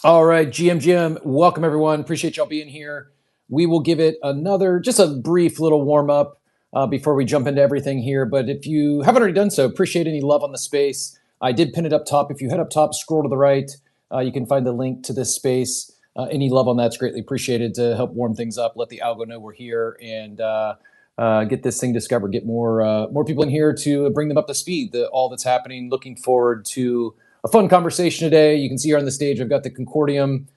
All right, GM, welcome everyone. Appreciate y'all being here. We will give it just a brief little warm up before we jump into everything here. But if you haven't already done so, appreciate any love on the space. I did pin it up top. If you head up top, scroll to the right, you can find the link to this space. Any love on that's greatly appreciated to help warm things up, let the algo know we're here, and get this thing discovered. Get more people in here to bring them up to speed. All that's happening. Looking forward to a fun conversation today. You can see here on the stage, I've got the Concordium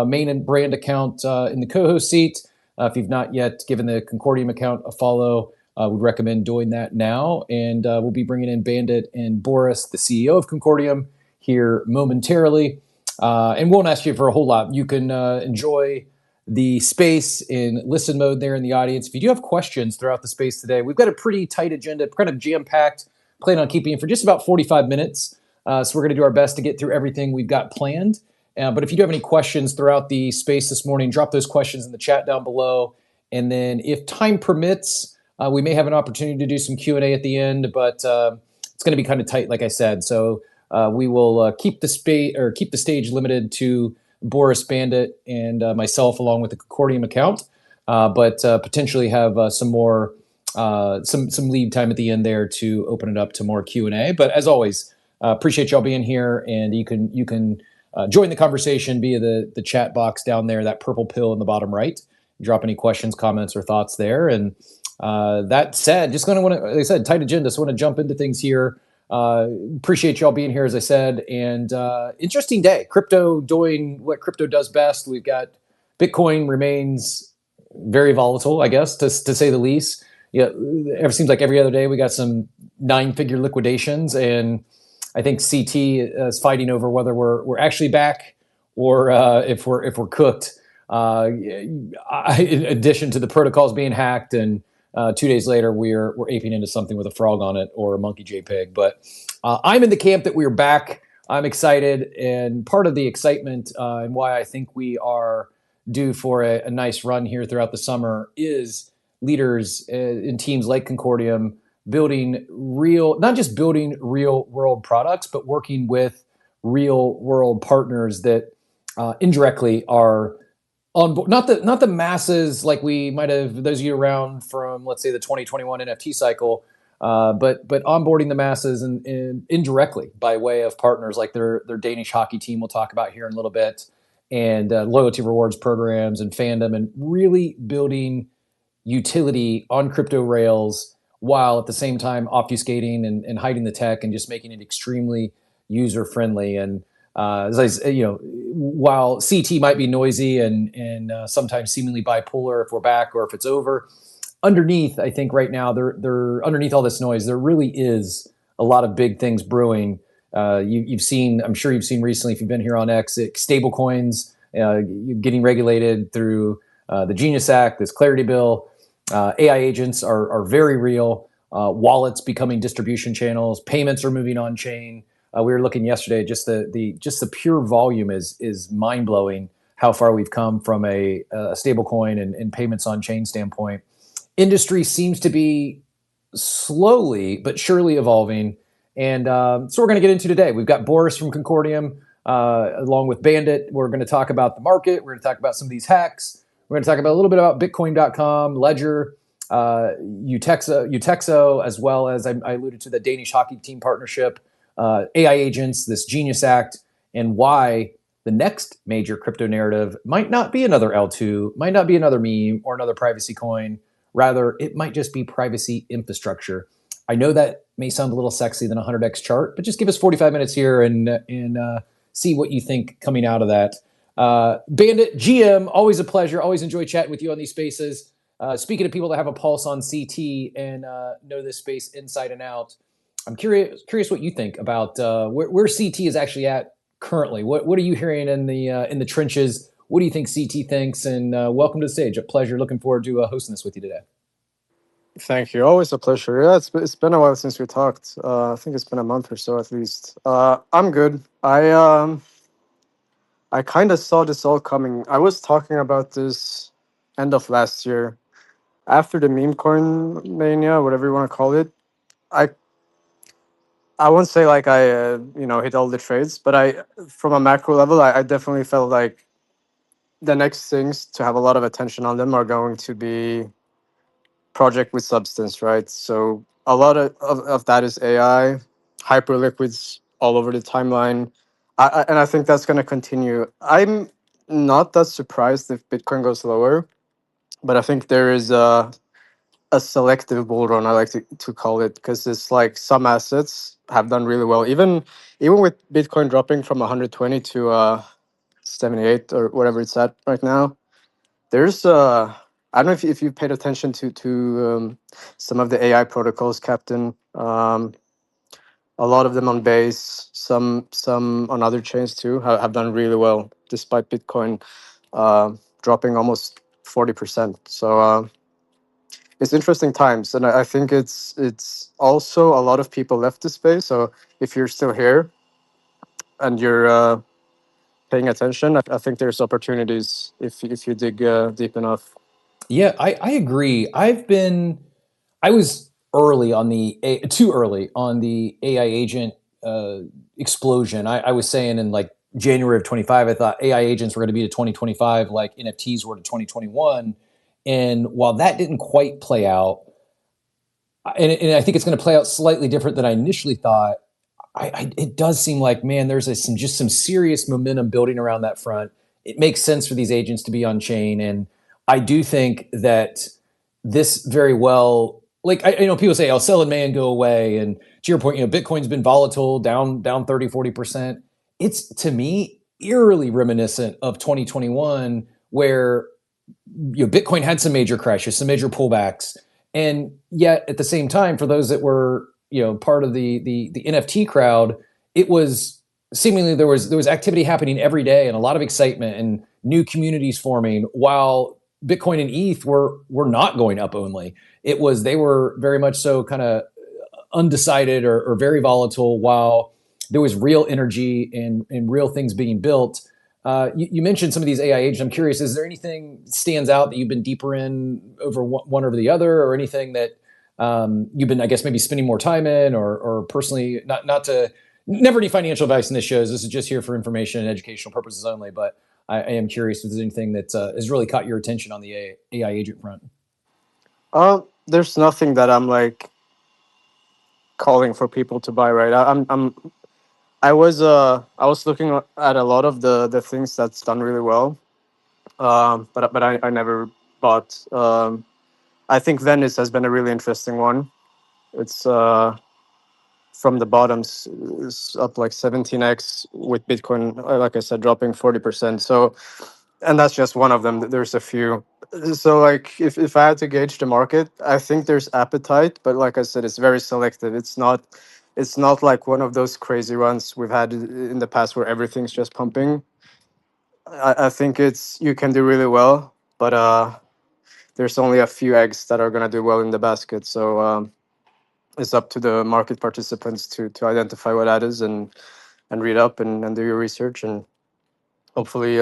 main and brand account in the co-host seat. If you've not yet given the Concordium account a follow, would recommend doing that now. And we'll be bringing in Bandit and Boris, the CEO of Concordium, here momentarily. And won't ask you for a whole lot. You can enjoy the space in listen mode there in the audience. If you do have questions throughout the space today, we've got a pretty tight agenda, kind of jam-packed, plan on keeping it for just about 45 minutes. So we're going to do our best to get through everything we've got planned. But if you do have any questions throughout the space this morning, drop those questions in the chat down below. And then if time permits, we may have an opportunity to do some Q&A at the end, but it's going to be kind of tight, like I said. So we will keep the stage limited to Boris, Bandit, and myself, along with the Concordium account, but potentially have some more some lead time at the end there to open it up to more Q&A. But as always, appreciate y'all being here, and you can join the conversation via the chat box down there, that purple pill in the bottom right. Drop any questions, comments, or thoughts there. And that said, just going to want to, like I said, tight agenda. So I want to jump into things here. Appreciate y'all being here, as I said, and interesting day. Crypto doing what crypto does best. We've got Bitcoin remains very volatile, I guess, to say the least. Yeah, it seems like every other day we got some 9-figure liquidations, and I think CT is fighting over whether we're actually back or if we're cooked. In addition to the protocols being hacked, and 2 days later we're aping into something with a frog on it or a monkey JPEG. But I'm in the camp that we're back. I'm excited, and part of the excitement and why I think we are due for a nice run here throughout the summer is leaders in teams like Concordium building not just building real world products, but working with real world partners that indirectly are on board. Not the masses like we might have, those of you around from, let's say, the 2021 NFT cycle, but onboarding the masses and indirectly by way of partners like their Danish hockey team we'll talk about here in a little bit, and loyalty rewards programs and fandom, and really building utility on crypto rails while at the same time obfuscating and hiding the tech and just making it extremely user friendly. And while CT might be noisy and sometimes seemingly bipolar if we're back or if it's over, underneath, I think right now, they're underneath all this noise, there really is a lot of big things brewing. You've seen, I'm sure you've seen recently, if you've been here on X, stablecoins getting regulated through the Genius Act, this Clarity Bill. AI agents are very real. Wallets becoming distribution channels. Payments are moving on chain. We were looking yesterday. Just the pure volume is mind blowing. How far we've come from a stablecoin and payments on chain standpoint. Industry seems to be slowly but surely evolving, and so we're going to get into today. We've got Boris from Concordium along with Bandit. We're going to talk about the market. We're going to talk about some of these hacks. We're going to talk about a little bit about Bitcoin.com, Ledger, UTXO, as well as I alluded to the Danish hockey team partnership, AI agents, this Genius Act, and why the next major crypto narrative might not be another L2, might not be another meme or another privacy coin. Rather, it might just be privacy infrastructure. I know that may sound a little sexy than a 100x chart, but just give us 45 minutes here and see what you think coming out of that. Bandit, GM, always a pleasure. Always enjoy chatting with you on these spaces. Speaking of people that have a pulse on CT and know this space inside and out, I'm curious what you think about where CT is actually at currently. What are you hearing in the trenches? What do you think CT thinks? And welcome to the stage. A pleasure. Looking forward to hosting this with you today. Thank you. Always a pleasure. Yeah, it's been a while since we talked. I think it's been a month or so at least. I'm good. I kind of saw this all coming. I was talking about this end of last year, after the meme coin mania, whatever you want to call it. I, I won't say like I hit all the trades, but I from a macro level, I definitely felt like the next things to have a lot of attention on them are going to be project with substance, right? So a lot of that is AI, hyperliquids all over the timeline. And I think that's going to continue. I'm not that surprised if Bitcoin goes lower, but I think there is a selective bull run, I like to call it, because it's like some assets have done really well. Even with Bitcoin dropping from 120 to 78 or whatever it's at right now, there's I don't know if you paid attention to some of the AI protocols, Captain. A lot of them on Base, some on other chains too, have done really well despite Bitcoin dropping almost 40%. So it's interesting times, and I think it's also a lot of people left the space. So if you're still here and you're paying attention, I think there's opportunities if you dig deep enough. Yeah, I agree. I was early on too early on the AI agent uh, explosion. I was saying in like January of 25, I thought AI agents were going to be to 2025 like NFTs were to 2021. And while that didn't quite play out, and I think it's going to play out slightly different than I initially thought, it does seem like, man, there's some serious momentum building around that front. It makes sense for these agents to be on chain, and I do think that this very well, like people say, "I'll sell in May and go away." And to your point, Bitcoin's been volatile, down 30-40%. It's to me eerily reminiscent of 2021, where Bitcoin had some major crashes, some major pullbacks, and yet at the same time, for those that were part of the NFT crowd, it was seemingly there was activity happening every day and a lot of excitement and new communities forming. While Bitcoin and ETH were not going up only, they were very much so kind of undecided or very volatile. While there was real energy and real things being built. You mentioned some of these AI agents. I'm curious, is there anything stands out that you've been deeper in over one over the other, or anything that you've been, I guess, maybe spending more time in, or personally, not to never any financial advice in this shows. This is just here for information and educational purposes only. But I am curious if there's anything that has really caught your attention on the AI agent front. There's nothing that I'm like calling for people to buy, right? I was looking at a lot of the things that's done really well, but I never bought. I think Venice has been a really interesting one. It's from the bottoms is up like 17x with Bitcoin, like I said, dropping 40%. So, and that's just one of them. There's a few. So like if I had to gauge the market, I think there's appetite, but like I said, it's very selective. It's not like one of those crazy runs we've had in the past where everything's just pumping. I think it's you can do really well, but there's only a few eggs that are gonna do well in the basket. So it's up to the market participants to identify what that is and read up and do your research, and hopefully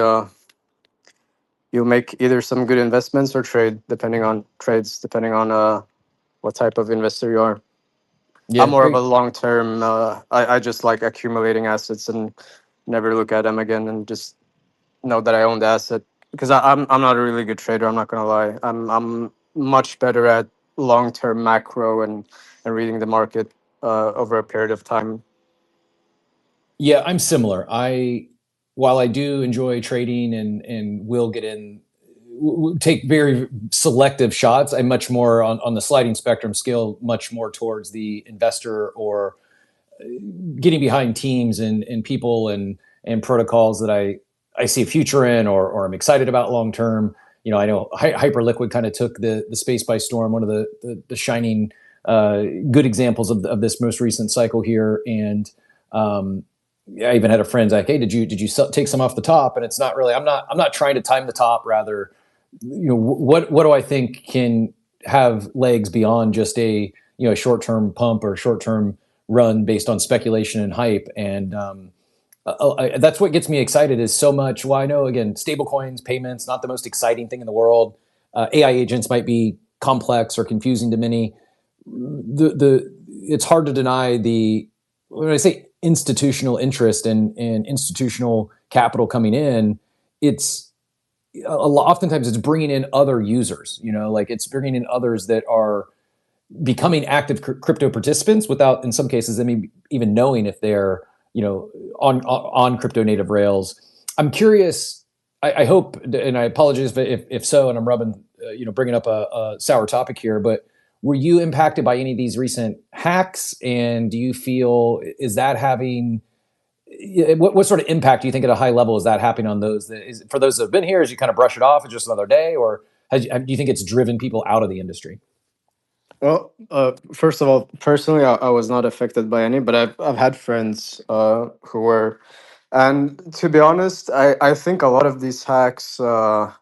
you'll make either some good investments or trades depending on what type of investor you are. I'm Yeah, more of a great. long term. I just like accumulating assets and never look at them again and just know that I own the asset because I'm not a really good trader. I'm not gonna lie. I'm much better at long term macro and reading the market over a period of time. Yeah, I'm similar. While I do enjoy trading and will get in, take very selective shots. I'm much more on the sliding spectrum scale, much more towards the investor, or getting behind teams and people and protocols that I see a future in, or I'm excited about long term. I know Hyperliquid kind of took the space by storm. One of the shining good examples of this most recent cycle here. And I even had a friend like, "Hey, did you take some off the top?" And it's not really. I'm not trying to time the top. Rather, what do I think can have legs beyond just a short term pump or short term run based on speculation and hype. And that's what gets me excited. Is so much. Well, I know, again, stablecoins, payments, not the most exciting thing in the world. AI agents might be complex or confusing to many. The It's hard to deny when I say institutional interest and institutional capital coming in, it's oftentimes it's bringing in other users. Like it's bringing in others that are becoming active crypto participants without, in some cases, even knowing if they're on crypto native rails. I'm curious. I hope, and I apologize if so, and I'm bringing up a sour topic here, but were you impacted by any of these recent hacks? And do you feel, is that having, what sort of impact do you think at a high level is that happening on those for those that have been here, as you kind of brush it off, it's just another day, or do you think it's driven people out of the industry? Well, first of all, personally, I was not affected by any, but I've had friends who were, and to be honest, I think a lot of these hacks. I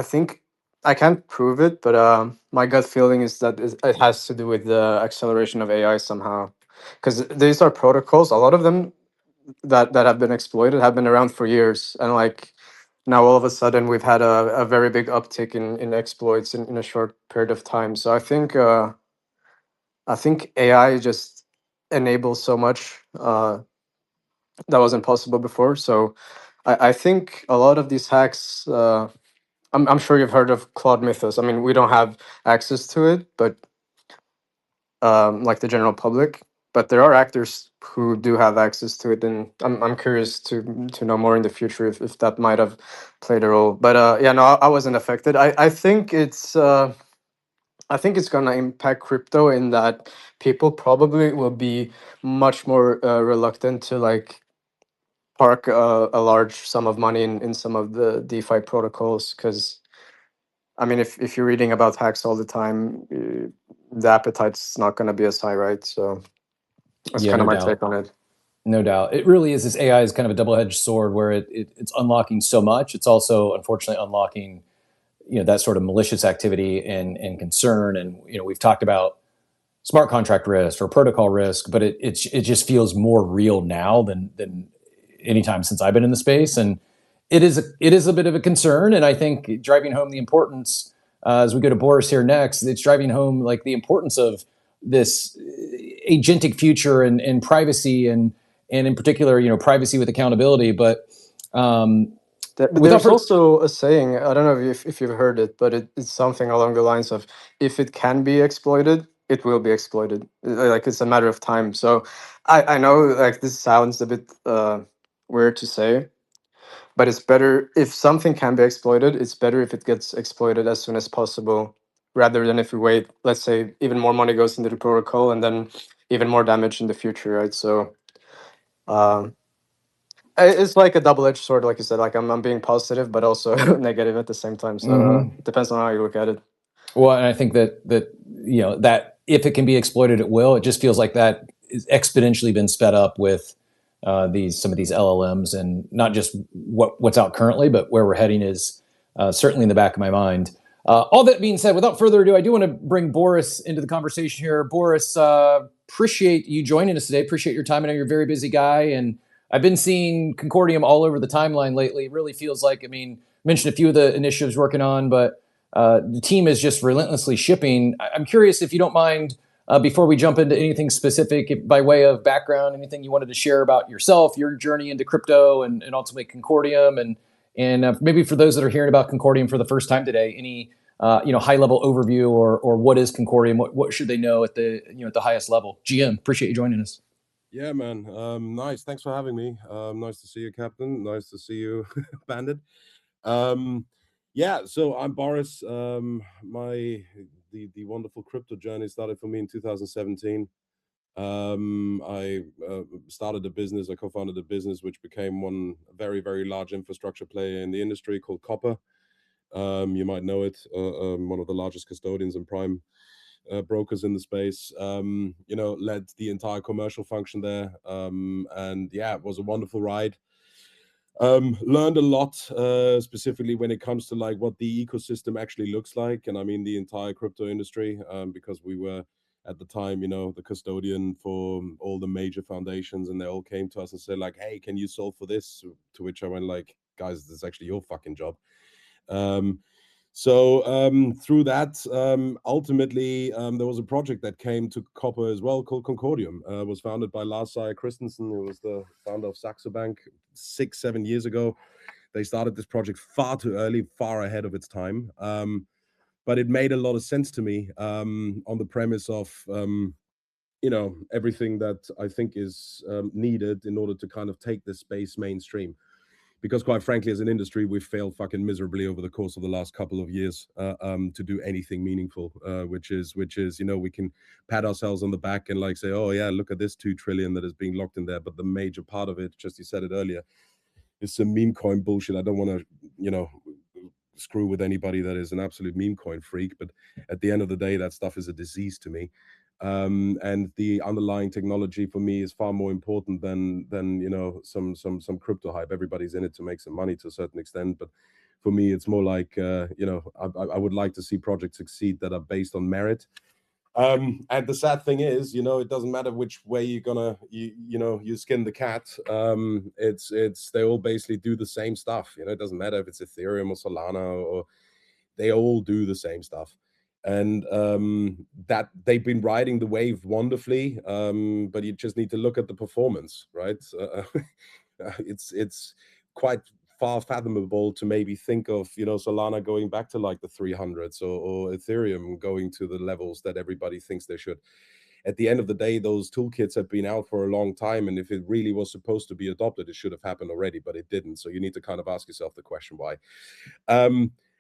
think I can't prove it, but my gut feeling is that it has to do with the acceleration of AI somehow, because these are protocols. A lot of them that have been exploited have been around for years, and like now all of a sudden we've had a very big uptick in exploits in a short period of time. So I think AI just enables so much that wasn't possible before. So I think a lot of these hacks. I'm sure you've heard of Claude Mythos. I mean, we don't have access to it, but like the general public. But there are actors who do have access to it, and I'm curious to know more in the future if that might have played a role. But yeah, no, I wasn't affected. I think it's gonna impact crypto in that people probably will be much more reluctant to like park a large sum of money in some of the DeFi protocols because I mean, if you're reading about hacks all the time, the appetite's not going to be as high, right? So that's Yeah, kind of no my take doubt. on it. No doubt. It really is. This AI is kind of a double-edged sword where it's unlocking so much. It's also, unfortunately, unlocking, that sort of malicious activity and concern. And, we've talked about smart contract risk or protocol risk, but it just feels more real now than any time since I've been in the space. And it is a bit of a concern. And I think driving home the importance, as we go to Boris here next, it's driving home like the importance of this agentic future and privacy and in particular, privacy with accountability. But without There's further, also a saying, I don't know if you've heard it, but it's something along the lines of if it can be exploited, it will be exploited. Like it's a matter of time. So I know like this sounds a bit weird to say, but it's better if something can be exploited, it's better if it gets exploited as soon as possible rather than if we wait, let's say even more money goes into the protocol and then even more damage in the future, right? So um, it's like a double-edged sword, like you said. Like I'm being positive, but also negative at the same time. So it depends on how you look at it. well, and I think that if it can be exploited, it will. It just feels like that is exponentially been sped up with some of these LLMs, and not just what's out currently, but where we're heading is certainly in the back of my mind. All that being said, without further ado, I do want to bring Boris into the conversation here. Boris, appreciate you joining us today. Appreciate your time. I know you're a very busy guy, and I've been seeing Concordium all over the timeline lately. It really feels like, mentioned a few of the initiatives working on, but the team is just relentlessly shipping. I'm curious if you don't mind, before we jump into anything specific, by way of background, anything you wanted to share about yourself, your journey into crypto, and ultimately Concordium, and maybe for those that are hearing about Concordium for the first time today, any high level overview or what is Concordium, what should they know at the highest level? GM, appreciate you joining us. Yeah, man. Nice. Thanks for having me. Nice to see you, Captain. Nice to see you, Bandit. Um, yeah. So I'm Boris. The wonderful crypto journey started for me in 2017. I started a business. I co-founded a business which became one very very large infrastructure player in the industry called Copper. You might know it. One of the largest custodians and prime brokers in the space. Led the entire commercial function there, and yeah, it was a wonderful ride. Learned a lot, specifically when it comes to like what the ecosystem actually looks like, and I mean the entire crypto industry, because we were at the time, the custodian for all the major foundations, and they all came to us and said like, "Hey, can you solve for this?" To which I went like, "Guys, this is actually your fucking job." Um, So through that, ultimately, there was a project that came to copper as well called Concordium. It was founded by Lars Seier Christensen, who was the founder of Saxo Bank 6-7 years ago. They started this project far too early, far ahead of its time. But it made a lot of sense to me on the premise of, everything that I think is needed in order to kind of take this space mainstream. Because quite frankly, as an industry, we've failed fucking miserably over the course of the last couple of years to do anything meaningful, which is, we can pat ourselves on the back and like say, oh yeah, look at this 2 trillion that is being locked in there. But the major part of it, just you said it earlier, is some meme coin bullshit. I don't want to, screw with anybody that is an absolute meme coin freak, but at the end of the day, that stuff is a disease to me. And the underlying technology for me is far more important than some crypto hype. Everybody's in it to make some money to a certain extent, but for me, it's more like I would like to see projects succeed that are based on merit. And the sad thing is, it doesn't matter which way you're gonna you skin the cat. It's they all basically do the same stuff. It doesn't matter if it's Ethereum or Solana, or they all do the same stuff. And that they've been riding the wave wonderfully, but you just need to look at the performance, right? It's quite far fathomable to maybe think of Solana going back to like the 300s, or Ethereum going to the levels that everybody thinks they should. At the end of the day, those toolkits have been out for a long time, and if it really was supposed to be adopted, it should have happened already, but it didn't. So you need to kind of ask yourself the question why.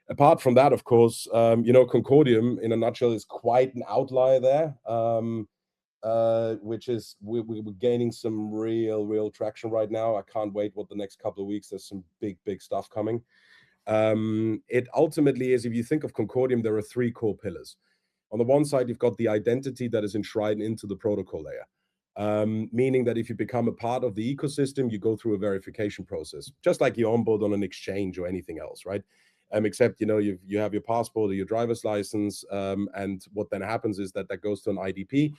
Apart from that, of course, Concordium in a nutshell is quite an outlier there, which is we're gaining some real traction right now. I can't wait what the next couple of weeks. There's some big stuff coming. It ultimately is, if you think of Concordium, there are 3 core pillars. On the one side, you've got the identity that is enshrined into the protocol layer. Meaning that if you become a part of the ecosystem, you go through a verification process, just like you onboard on an exchange or anything else, right? Except you have your passport or your driver's license, and what then happens is that goes to an IDP,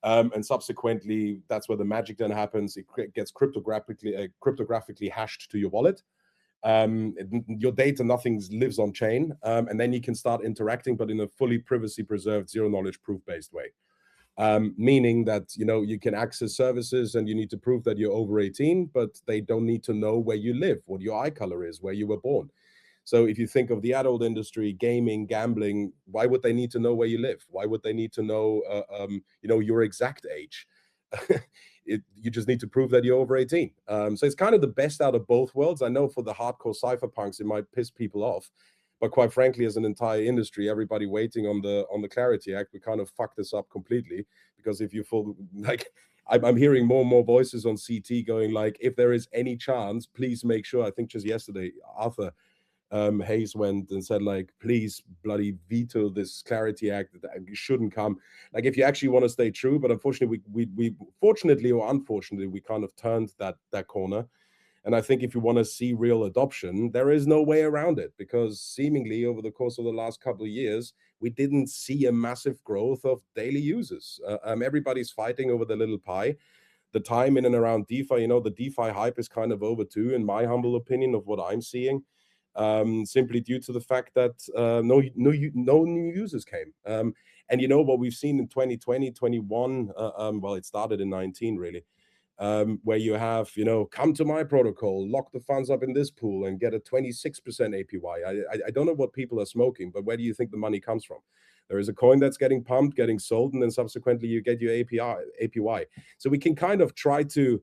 and subsequently that's where the magic then happens. It gets cryptographically hashed to your wallet. Your data, nothing lives on chain, and then you can start interacting, but in a fully privacy preserved, zero knowledge proof based way. Meaning that you can access services and you need to prove that you're over 18, but they don't need to know where you live, what your eye color is, where you were born. So if you think of the adult industry, gaming, gambling, why would they need to know where you live? Why would they need to know your exact age? You just need to prove that you're over 18. So it's kind of the best out of both worlds. I know for the hardcore cypherpunks, it might piss people off, but quite frankly, as an entire industry, everybody waiting on the Clarity Act, we kind of fucked this up completely. Because if you I'm hearing more and more voices on CT going like, if there is any chance, please make sure. I think just yesterday, Arthur Hayes went and said like, please bloody veto this Clarity Act, that shouldn't come. Like, if you actually want to stay true, but unfortunately we fortunately or unfortunately we kind of turned that corner. And I think if you want to see real adoption, there is no way around it, because seemingly over the course of the last couple of years, we didn't see a massive growth of daily users. Everybody's fighting over the little pie. The time in and around DeFi, the DeFi hype is kind of over too, in my humble opinion, of what I'm seeing. Simply due to the fact that no new users came. And what we've seen in 2020, 21, well, it started in 19 really, where you have, come to my protocol, lock the funds up in this pool and get a 26% APY. I don't know what people are smoking, but where do you think the money comes from? There is a coin that's getting pumped, getting sold, and then subsequently you get your APY. So we can kind of try to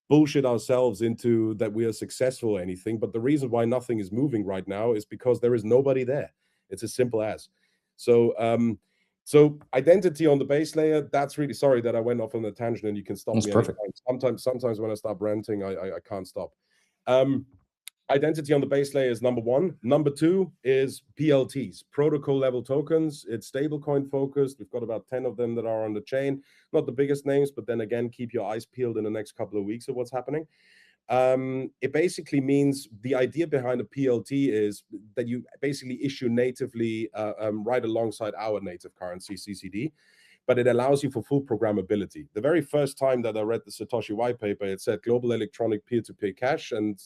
bullshit ourselves into that we are successful or anything, but the reason why nothing is moving right now is because there is nobody there. It's as simple as. So identity on the base layer, that's really, sorry that I went off on a tangent, and you can stop That's me perfect. anytime. Sometimes when I start ranting, I can't stop. Identity on the base layer is number 1. Number 2 is PLTs, protocol level tokens. It's stablecoin focused. We've got about 10 of them that are on the chain. Not the biggest names, but then again, keep your eyes peeled in the next couple of weeks of what's happening. It basically means, the idea behind a PLT is that you basically issue natively right alongside our native currency, CCD, but it allows you for full programmability. The very first time that I read the Satoshi white paper, it said global electronic peer-to-peer cash, and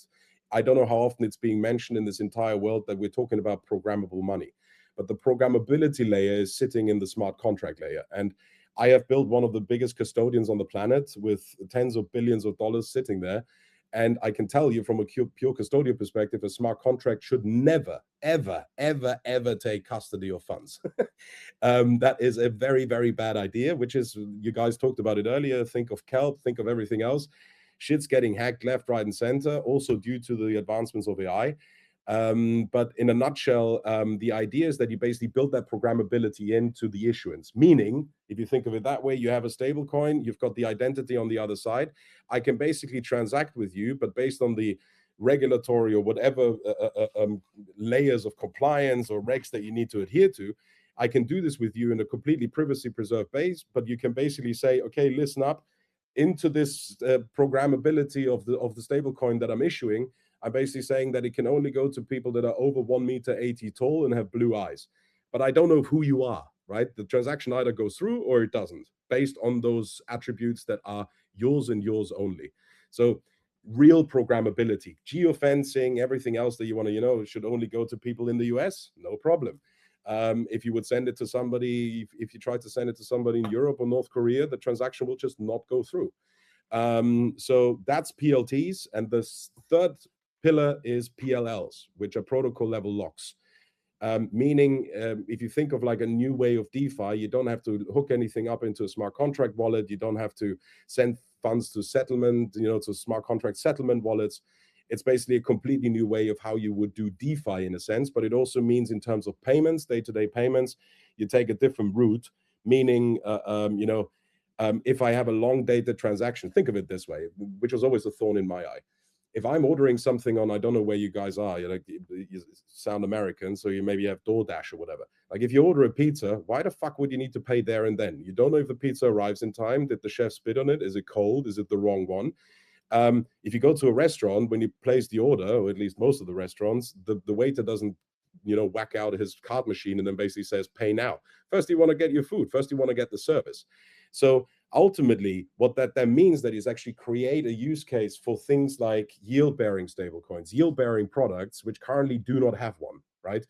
I don't know how often it's being mentioned in this entire world that we're talking about programmable money. but the programmability layer is sitting in the smart contract layer. And I have built one of the biggest custodians on the planet with tens of billions of dollars sitting there. And I can tell you from a pure custodial perspective, a smart contract should never, ever, ever, ever take custody of funds. That is a very, very bad idea, which is, you guys talked about it earlier. Think of kelp, think of everything else. Shit's getting hacked left, right, and center, also due to the advancements of AI. But in a nutshell, the idea is that you basically build that programmability into the issuance. Meaning, if you think of it that way, you have a stable coin, you've got the identity on the other side. I can basically transact with you, but based on the regulatory or whatever layers of compliance or regs that you need to adhere to, I can do this with you in a completely privacy preserved base. But you can basically say, okay, listen up, into this programmability of the stable coin that I'm issuing. I'm basically saying that it can only go to people that are over 1.80 meters tall and have blue eyes. But I don't know who you are, right? The transaction either goes through or it doesn't, based on those attributes that are yours and yours only. So real programmability, geofencing, everything else that you want to, should only go to people in the US, no problem. If you would send it to somebody, if you try to send it to somebody in Europe or North Korea, the transaction will just not go through. So that's PLTs. And the third pillar is PLLs, which are protocol level locks. Meaning, if you think of like a new way of DeFi, you don't have to hook anything up into a smart contract wallet. You don't have to send funds to settlement, to smart contract settlement wallets. It's basically a completely new way of how you would do DeFi in a sense, but it also means in terms of payments, day-to-day payments, you take a different route, meaning, if I have a long-dated transaction, think of it this way, which was always a thorn in my eye. If I'm ordering something on, I don't know where you guys are, you sound American, so you maybe have DoorDash or whatever. Like if you order a pizza, why the fuck would you need to pay there and then? You don't know if the pizza arrives in time. Did the chef spit on it? Is it cold? Is it the wrong one? If you go to a restaurant, when you place the order, or at least most of the restaurants, the waiter doesn't, whack out his card machine and then basically says, pay now. First, you want to get your food. First, you want to get the service. So ultimately, what that then means that is actually create a use case for things like yield-bearing stablecoins, yield-bearing products, which currently do not have one, right?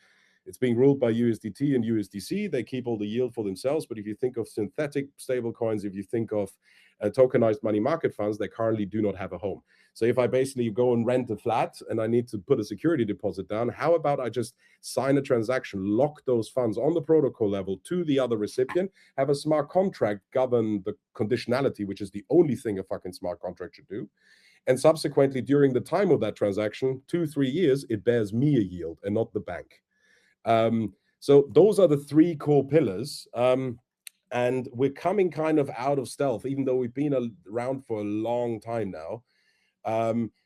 It's being ruled by USDT and USDC. They keep all the yield for themselves. But if you think of synthetic stablecoins, if you think of tokenized money market funds, they currently do not have a home. So if I basically go and rent a flat and I need to put a security deposit down, how about I just sign a transaction, lock those funds on the protocol level to the other recipient, have a smart contract govern the conditionality, which is the only thing a fucking smart contract should do. And subsequently, during the time of that transaction, 2-3 years, it bears me a yield and not the bank. So those are the three core pillars. And we're coming kind of out of stealth, even though we've been around for a long time now,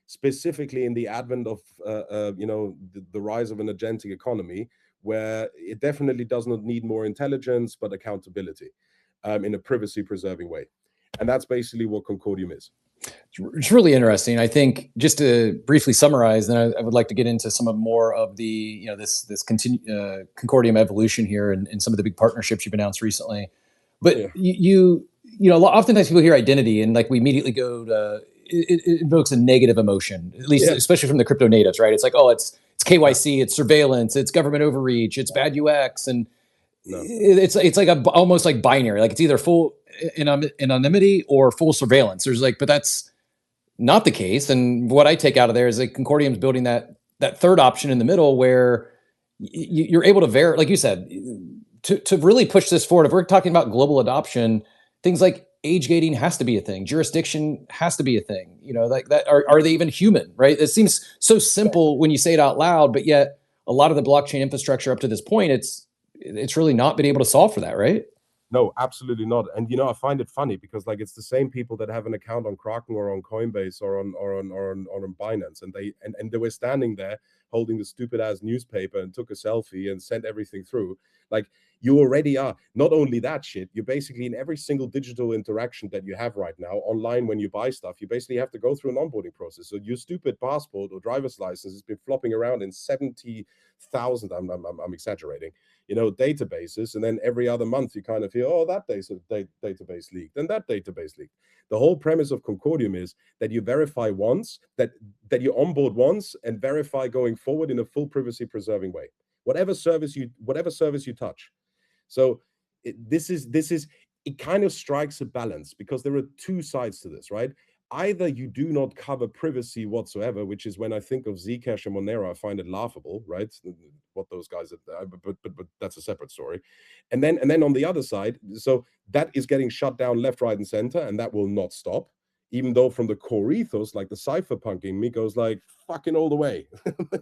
specifically in the advent of, the rise of an agentic economy, where it definitely does not need more intelligence, but accountability in a privacy-preserving way. And that's basically what Concordium is. It's really interesting. I think just to briefly summarize, then I would like to get into some of more of the, this Concordium evolution here and some of the big partnerships you've announced recently. But yeah. Oftentimes people hear identity and like we immediately go to, it invokes a negative emotion, at least, especially from the crypto natives, right? It's like, oh, it's KYC, it's surveillance, it's government overreach, it's bad UX, and it's like almost like binary. Like it's either full anonymity or full surveillance. There's like, but that's not the case. And what I take out of there is like Concordium's building that third option in the middle where you're able to like you said, to really push this forward. If we're talking about global adoption, things like age gating has to be a thing. Jurisdiction has to be a thing. Like that. Are they even human? Right? It seems so simple when you say it out loud, but yet a lot of the blockchain infrastructure up to this point, it's really not been able to solve for that, right? No, absolutely not. And I find it funny because like it's the same people that have an account on Kraken or on Coinbase or on Binance, and they were standing there holding the stupid ass newspaper and took a selfie and sent everything through. Like you already are. Not only that shit, you're basically in every single digital interaction that you have right now online when you buy stuff, you basically have to go through an onboarding process. So your stupid passport or driver's license has been flopping around in 70,000, I'm exaggerating, databases, and then every other month you kind of hear, oh, that database leaked and that database leaked. The whole premise of Concordium is that you verify once, that you onboard once and verify going forward in a full privacy preserving way. whatever service you touch. So it kind of strikes a balance, because there are two sides to this, right? Either you do not cover privacy whatsoever, which is when I think of Zcash and Monero, I find it laughable, right? What those guys are, but that's a separate story. And then on the other side, so that is getting shut down left, right, and center, and that will not stop. Even though from the core ethos, like the cypherpunking me goes like fucking all the way,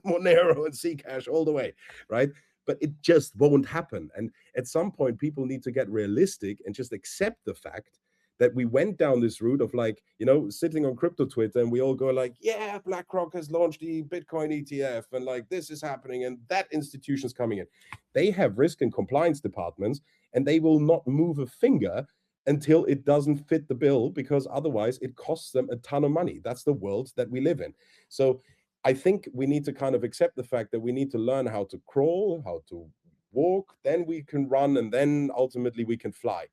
Monero and Zcash all the way, right? But it just won't happen. And at some point, people need to get realistic and just accept the fact that we went down this route of, like, you know, sitting on crypto Twitter, and we all go like, yeah, BlackRock has launched the Bitcoin ETF, and like this is happening, and that institution's coming in. They have risk and compliance departments, and they will not move a finger until it doesn't fit the bill, because otherwise it costs them a ton of money. That's the world that we live in. So I think we need to kind of accept the fact that we need to learn how to crawl, how to walk, then we can run, and then ultimately we can fly.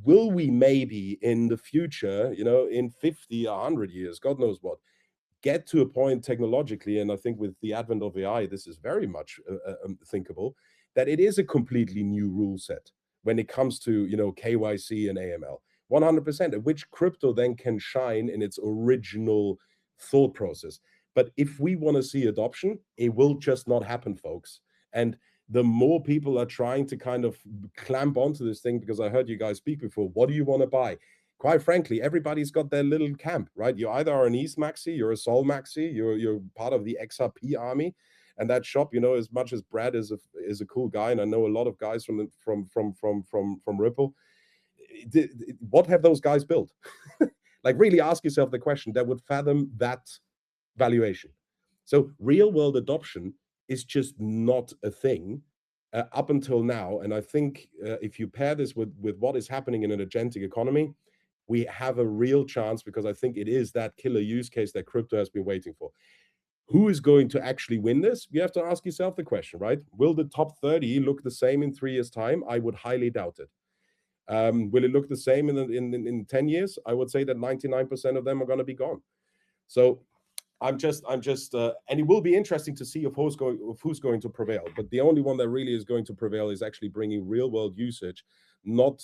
Will we maybe in the future, you know, in 50, 100 years, God knows what, get to a point technologically, and I think with the advent of AI, this is very much thinkable, that it is a completely new rule set when it comes to, you know, KYC and AML, 100%, which crypto then can shine in its original thought process. But if we want to see adoption, it will just not happen, folks. And the more people are trying to kind of clamp onto this thing, because I heard you guys speak before, what do you want to buy? Quite frankly, everybody's got their little camp, right? You either are an East Maxi, you're a Sol Maxi, you're part of the XRP army. And that shop, you know, as much as Brad is a cool guy, and I know a lot of guys from Ripple, what have those guys built? Like, really ask yourself the question that would fathom that valuation. So real world adoption is just not a thing up until now. And I think if you pair this with what is happening in an agentic economy, we have a real chance, because I think it is that killer use case that crypto has been waiting for. Who is going to actually win this? You have to ask yourself the question, right? Will the top 30 look the same in 3 years' time? I would highly doubt it. Will it look the same in 10 years? I would say that 99% of them are going to be gone. So I'm just, and it will be interesting to see who's going to prevail. But the only one that really is going to prevail is actually bringing real world usage, not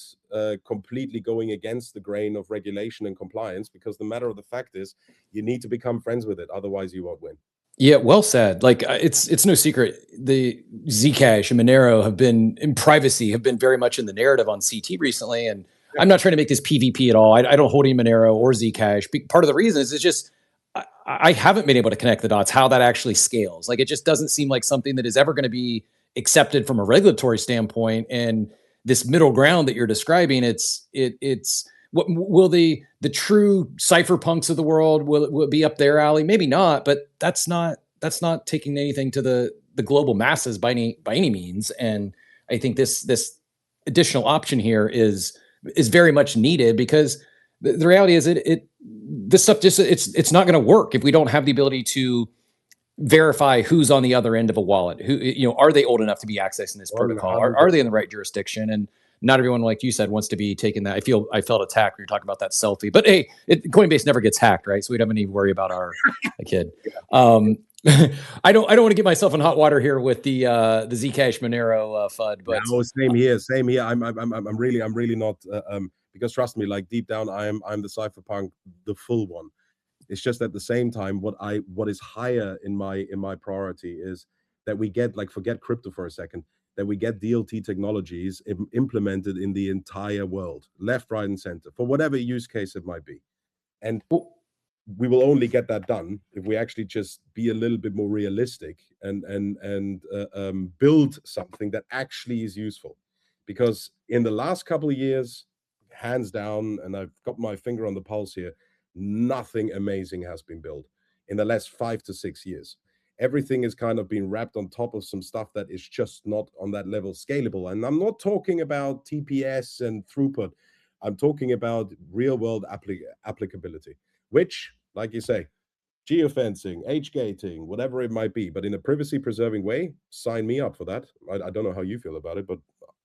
completely going against the grain of regulation and compliance, because the matter of the fact is you need to become friends with it. Otherwise you won't win. Yeah, well said. Like it's no secret, the Zcash and Monero have been in privacy, have been very much in the narrative on CT recently. And yeah, I'm not trying to make this PvP at all. I don't hold any Monero or Zcash. Part of the reason is it's just I haven't been able to connect the dots, how that actually scales. Like, it just doesn't seem like something that is ever going to be accepted from a regulatory standpoint. And this middle ground that you're describing, it's what will the true cypherpunks of the world, will it be up their alley? Maybe not, but that's not taking anything to the global masses by any means. And I think this additional option here is very much needed, because the reality is this stuff just it's not going to work if we don't have the ability to verify who's on the other end of a wallet. Who, you know, are they old enough to be accessing this protocol? Are they in the right jurisdiction? And not everyone, like you said, wants to be taking that. I felt attacked when you're talking about that selfie. But hey, Coinbase never gets hacked, right? So we don't have any worry about our kid. I don't want to get myself in hot water here with the Zcash Monero FUD. But no, same here. I'm really not. Because trust me, like deep down, I'm the cypherpunk, the full one. It's just at the same time, what is higher in my priority is that we get, like, forget crypto for a second, that we get DLT technologies implemented in the entire world, left, right, and center, for whatever use case it might be. And we will only get that done if we actually just be a little bit more realistic and build something that actually is useful. Because in the last couple of years, hands down, and I've got my finger on the pulse here, nothing amazing has been built in the last 5 to 6 years. Everything is kind of being wrapped on top of some stuff that is just not on that level scalable. And I'm not talking about TPS and throughput. I'm talking about real world applicability, which, like you say, geofencing, H-gating, whatever it might be, but in a privacy preserving way, sign me up for that. I don't know how you feel about it, but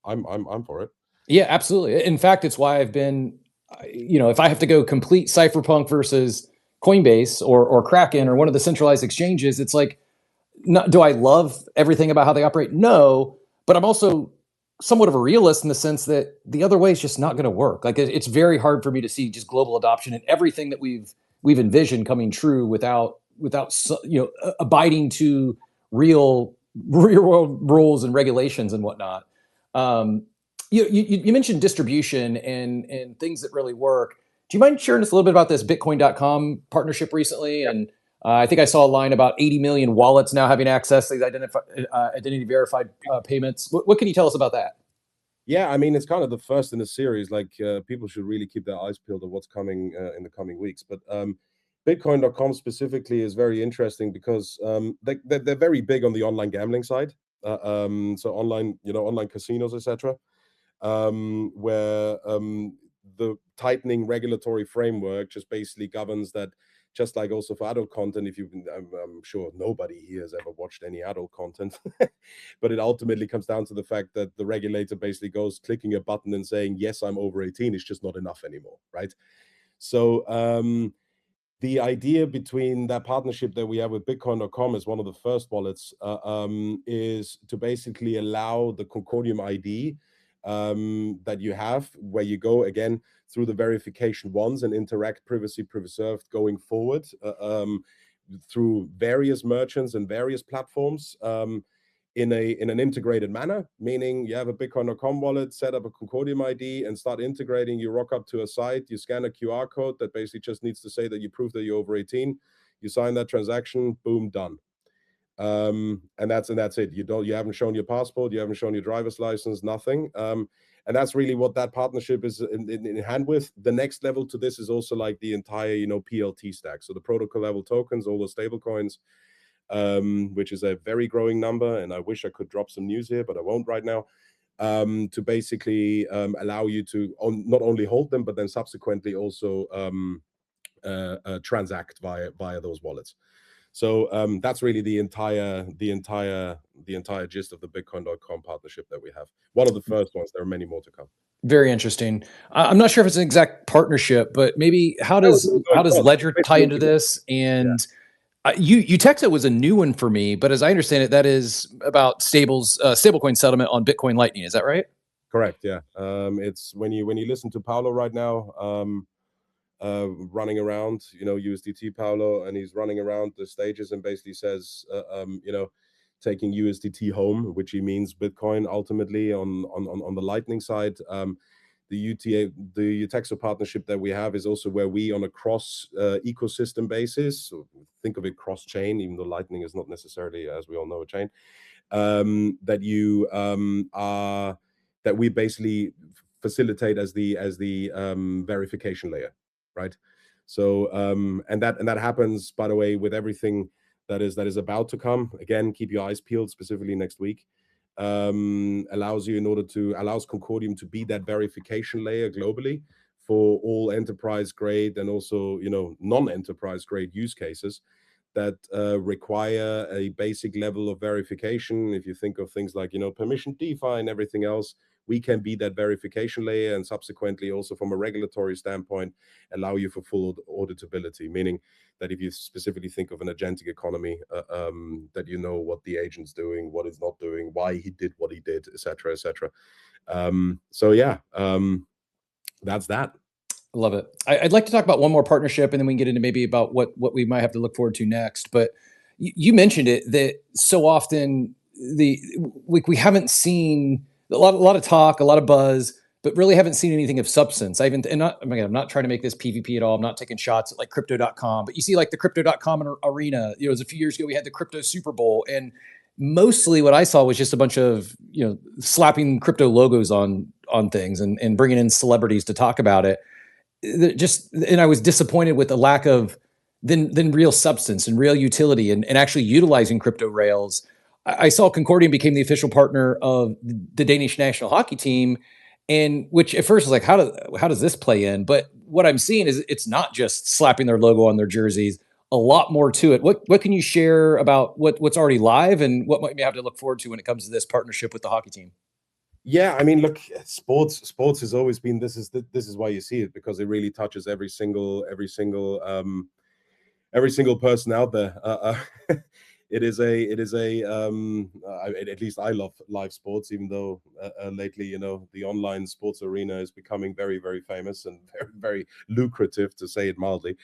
I'm for it. Yeah, absolutely. In fact, it's why I've been, if I have to go complete cypherpunk versus Coinbase or Kraken or one of the centralized exchanges, it's like do I love everything about how they operate? No, but I'm also somewhat of a realist in the sense that the other way is just not going to work. Like it's very hard for me to see just global adoption and everything that we've envisioned coming true without abiding to real world rules and regulations and whatnot. You mentioned distribution and things that really work. Do you mind sharing us a little bit about this Bitcoin.com partnership recently? And I think I saw a line about 80 million wallets now having access to these identity verified payments. What can you tell us about that? Yeah, I mean, it's kind of the first in a series. Like people should really keep their eyes peeled on what's coming in the coming weeks. But Bitcoin.com specifically is very interesting because they're very big on the online gambling side. So online casinos, etc. Where the tightening regulatory framework just basically governs that. Just like also for adult content, I'm sure nobody here has ever watched any adult content, but it ultimately comes down to the fact that the regulator basically goes clicking a button and saying, yes, I'm over 18. It's just not enough anymore, right? So the idea between that partnership that we have with Bitcoin.com as one of the first wallets is to basically allow the Concordium ID that you have, where you go again through the verification ones and interact privacy preserved going forward through various merchants and various platforms in an integrated manner, meaning you have a Bitcoin.com wallet, set up a Concordium ID and start integrating. You rock up to a site, you scan a QR code that basically just needs to say that you prove that you're over 18. You sign that transaction, boom, done. And that's it. You haven't shown your passport, you haven't shown your driver's license, nothing. And that's really what that partnership is in hand with. The next level to this is also like the entire PLT stack. So the protocol level tokens, all the stablecoins, which is a very growing number. And I wish I could drop some news here, but I won't right now. To basically allow you to not only hold them, but then subsequently also transact via those wallets. So that's really the entire gist of the Bitcoin.com partnership that we have. One of the first ones. There are many more to come. Very interesting. I'm not sure if it's an exact partnership, but maybe how does Ledger tie into this? And UTXO was a new one for me, but as I understand it, that is about stablecoin settlement on Bitcoin Lightning. Is that right? Correct. Yeah. It's when you listen to Paolo right now. Running around, USDT Paolo, and he's running around the stages and basically says, taking USDT home, which he means Bitcoin ultimately on the Lightning side. The UTXO partnership that we have is also where we, on a cross ecosystem basis, so think of it cross chain, even though Lightning is not necessarily, as we all know, a chain, that we basically facilitate as the verification layer. Right. So and that happens, by the way, with everything that is about to come. Again, keep your eyes peeled, specifically next week. Allows Concordium to be that verification layer globally for all enterprise grade and also non-enterprise grade use cases that require a basic level of verification. If you think of things like permission DeFi and everything else, we can be that verification layer and subsequently also from a regulatory standpoint allow you for full auditability, meaning that if you specifically think of an agentic economy, that what the agent's doing, what it's not doing, why he did what he did, etc., etc. That's that. Love it. I'd like to talk about one more partnership, and then we can get into maybe about what we might have to look forward to next. But you mentioned it, that so often we haven't seen a lot of talk, a lot of buzz, but really haven't seen anything of substance. I'm not trying to make this PvP at all. I'm not taking shots at like crypto.com, but you see like the crypto.com arena. It was a few years ago, we had the crypto Super Bowl, and mostly what I saw was just a bunch of slapping crypto logos on things and bringing in celebrities to talk about it. And I was disappointed with the lack of then real substance and real utility and actually utilizing crypto rails. I saw Concordium became the official partner of the Danish national hockey team, and which at first was like, how does this play in? But what I'm seeing is it's not just slapping their logo on their jerseys. A lot more to it. What can you share about what's already live and what might we have to look forward to when it comes to this partnership with the hockey team? Yeah, I mean, look, sports has always been, this is why you see it, because it really touches every single person out there. it is a at least I love live sports, even though lately, you know, the online sports arena is becoming very, very famous and very, very lucrative, to say it mildly.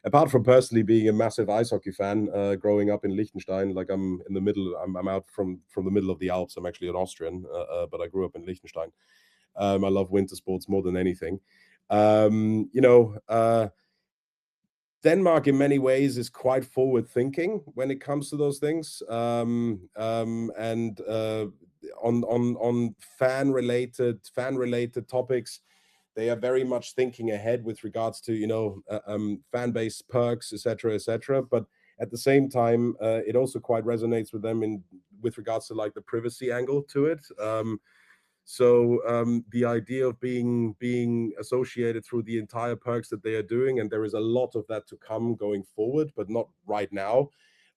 Apart from personally being a massive ice hockey fan, growing up in Liechtenstein, like I'm in the middle, I'm out from the middle of the Alps. I'm actually an Austrian, but I grew up in Liechtenstein. I love winter sports more than anything. You know, Denmark, in many ways, is quite forward-thinking when it comes to those things, and on fan-related topics, they are very much thinking ahead with regards to, you know, fan base perks, etc., etc. But at the same time, it also quite resonates with them with regards to like the privacy angle to it. So the idea of being associated through the entire perks that they are doing, and there is a lot of that to come going forward, but not right now,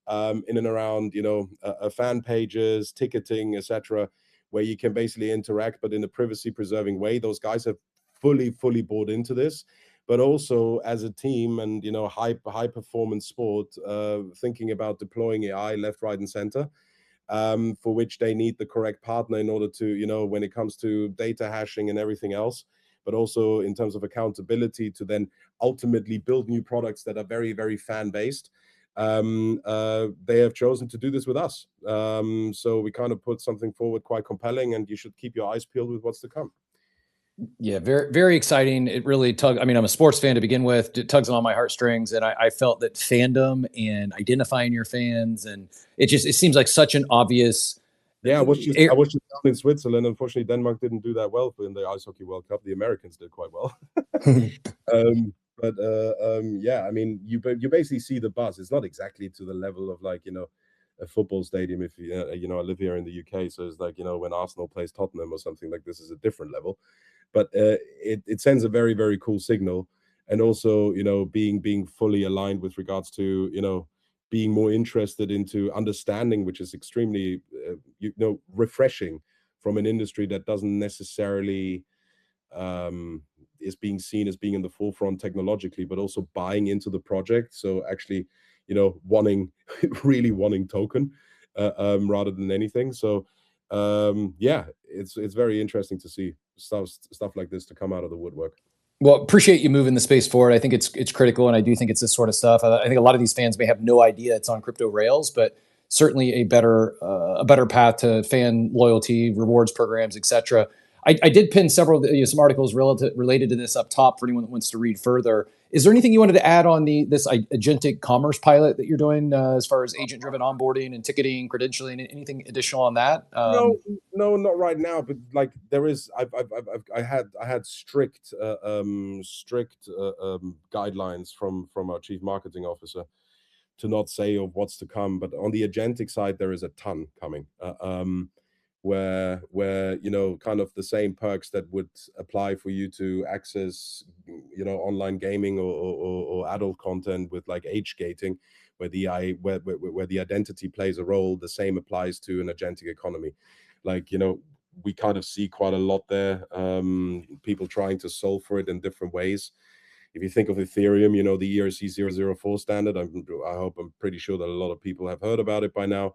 in and around, you know, fan pages, ticketing, etc., where you can basically interact, but in a privacy preserving way. Those guys have fully bought into this, but also as a team and, you know, high performance sport, thinking about deploying AI left, right, and center, for which they need the correct partner in order to, you know, when it comes to data hashing and everything else, but also in terms of accountability to then ultimately build new products that are very, very fan based. They have chosen to do this with us. So we kind of put something forward quite compelling, and you should keep your eyes peeled with what's to come. Yeah, very, very exciting. It really tugs. I mean, I'm a sports fan to begin with. It tugs on all my heartstrings, and I felt that fandom and identifying your fans, and it seems like such an obvious. Yeah, I was just down in Switzerland. Unfortunately, Denmark didn't do that well in the Ice Hockey World Cup. The Americans did quite well. Yeah, I mean, you basically see the buzz. It's not exactly to the level of, like, you know, a football stadium. If you know, I live here in the UK, so it's like, you know, when Arsenal plays Tottenham or something, like this is a different level. But it sends a very, very cool signal, and also, you know, being fully aligned with regards to, you know, being more interested into understanding, which is extremely you know, refreshing from an industry that doesn't necessarily is being seen as being in the forefront technologically, but also buying into the project. So actually, you know, really wanting token rather than anything. So yeah, it's very interesting to see stuff like this to come out of the woodwork. Well, appreciate you moving the space forward. I think it's critical, and I do think it's this sort of stuff. I think a lot of these fans may have no idea it's on crypto rails, but certainly a better path to fan loyalty, rewards programs, etc. I did pin several some articles related to this up top for anyone that wants to read further. Is there anything you wanted to add on this agentic commerce pilot that you're doing as far as agent-driven onboarding and ticketing, credentialing, anything additional on that? No, not right now. But like there is, I had strict guidelines from our chief marketing officer to not say of what's to come. But on the agentic side, there is a ton coming. Where you know, kind of the same perks that would apply for you to access, you know, online gaming or adult content with like age gating, where the identity plays a role, the same applies to an agentic economy. Like, you know, we kind of see quite a lot there, people trying to solve for it in different ways. If you think of Ethereum, you know, the ERC-004 standard, I'm pretty sure that a lot of people have heard about it by now.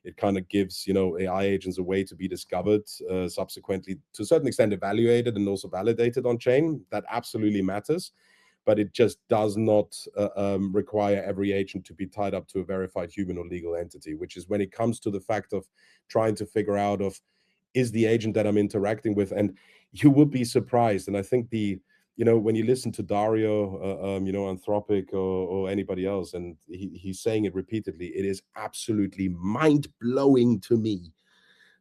It kind of gives, you know, AI agents a way to be discovered, subsequently to a certain extent evaluated and also validated on chain. That absolutely matters, but it just does not require every agent to be tied up to a verified human or legal entity, which is when it comes to the fact of trying to figure out of, is the agent that I'm interacting with, and you would be surprised. And I think you know, when you listen to Dario, you know, Anthropic or anybody else, and he's saying it repeatedly, it is absolutely mind-blowing to me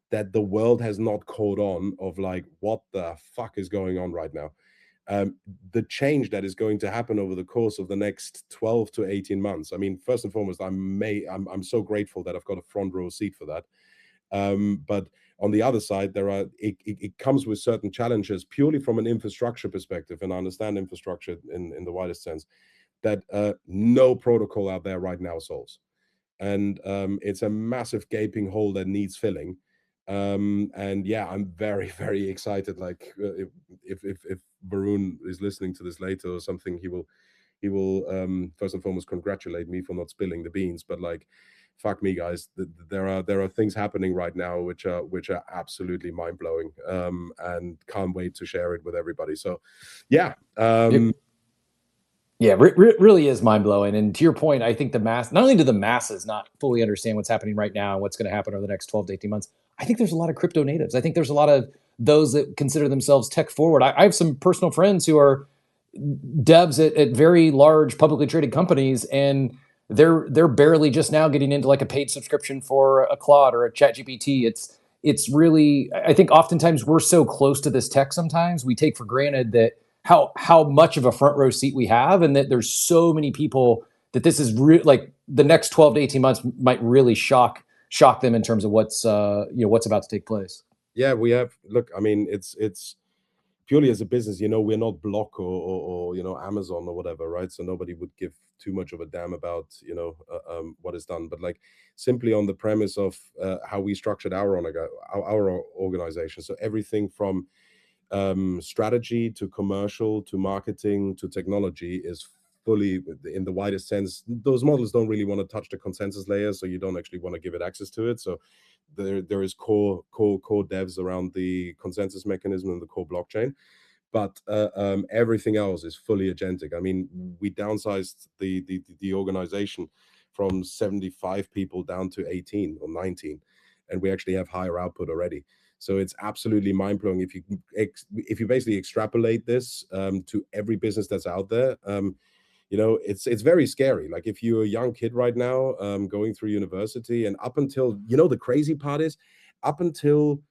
that the world has not caught on of like, what the fuck is going on right now? The change that is going to happen over the course of the next 12 to 18 months. I mean, first and foremost, I'm so grateful that I've got a front row seat for that. But on the other side, it comes with certain challenges purely from an infrastructure perspective, and I understand infrastructure in the widest sense, that no protocol out there right now solves. And it's a massive gaping hole that needs filling. And yeah, I'm very, very excited. Like if Varun is listening to this later or something, he will first and foremost congratulate me for not spilling the beans. But like, fuck me, guys, there are things happening right now which are absolutely mind blowing, and can't wait to share it with everybody. So, yeah. Yeah, really is mind blowing. And to your point, I think not only do the masses not fully understand what's happening right now and what's going to happen over the next 12 to 18 months, I think there's a lot of crypto natives. I think there's a lot of those that consider themselves tech forward. I have some personal friends who are devs at very large publicly traded companies, and they're barely just now getting into like a paid subscription for a Claude or a ChatGPT. It's really, I think oftentimes we're so close to this tech sometimes we take for granted that how much of a front row seat we have, and that there's so many people that this is like the next 12 to 18 months might really shock them in terms of what's what's about to take place. Yeah, we have, look, I mean, it's purely as a business, we're not Block or Amazon or whatever, right? So nobody would give too much of a damn about what is done. But like simply on the premise of how we structured our organization, so everything from strategy to commercial to marketing to technology is fully, in the widest sense. Those models don't really want to touch the consensus layer, so you don't actually want to give it access to it. So there is core devs around the consensus mechanism and the core blockchain, but everything else is fully agentic. I mean, we downsized the organization from 75 people down to 18 or 19, and we actually have higher output already. So it's absolutely mind-blowing if you basically extrapolate this to every business that's out there. It's very scary. Like if you're a young kid right now going through university, and up until, the crazy part is, up until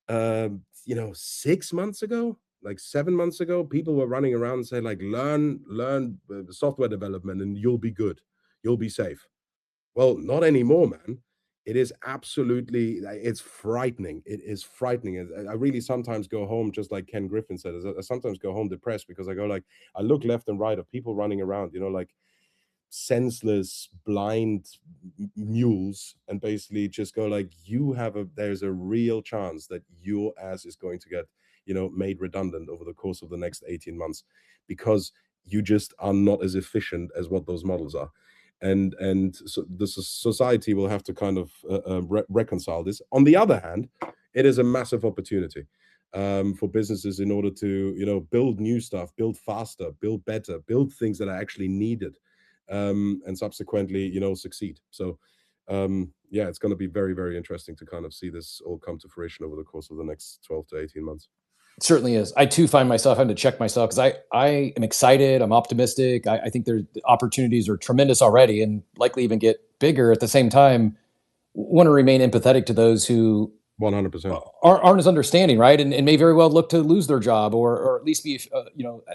6 months ago, like 7 months ago, people were running around and saying like, learn software development and you'll be good, you'll be safe. Well, not anymore, man. It is absolutely, it's frightening. It is frightening. I really sometimes go home, just like Ken Griffin said, I sometimes go home depressed because I go like, I look left and right of people running around, like senseless, blind mules, and basically just go like, there's a real chance that your ass is going to get, made redundant over the course of the next 18 months because you just are not as efficient as what those models are. And so the society will have to kind of reconcile this. On the other hand, it is a massive opportunity for businesses in order to build new stuff, build faster, build better, build things that are actually needed, and subsequently succeed. So yeah, it's going to be very, very interesting to kind of see this all come to fruition over the course of the next 12 to 18 months. It certainly is. I too find myself having to check myself because I am excited. I'm optimistic. I think the opportunities are tremendous already and likely even get bigger. At the same time, want to remain empathetic to those who 100% aren't as understanding, right? And may very well look to lose their job or at least be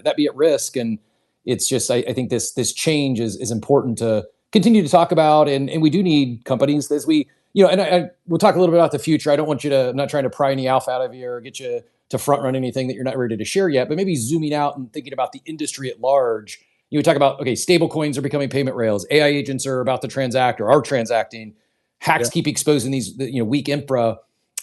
that be at risk. And it's just I think this change is important to continue to talk about, and we do need companies as we and we'll talk a little bit about the future. I don't want you to, I'm not trying to pry any alpha out of you or get you to front run anything that you're not ready to share yet, but maybe zooming out and thinking about the industry at large. You would talk about, okay, stable coins are becoming payment rails. AI agents are about to transact or are transacting. Hacks keep exposing these weak infra.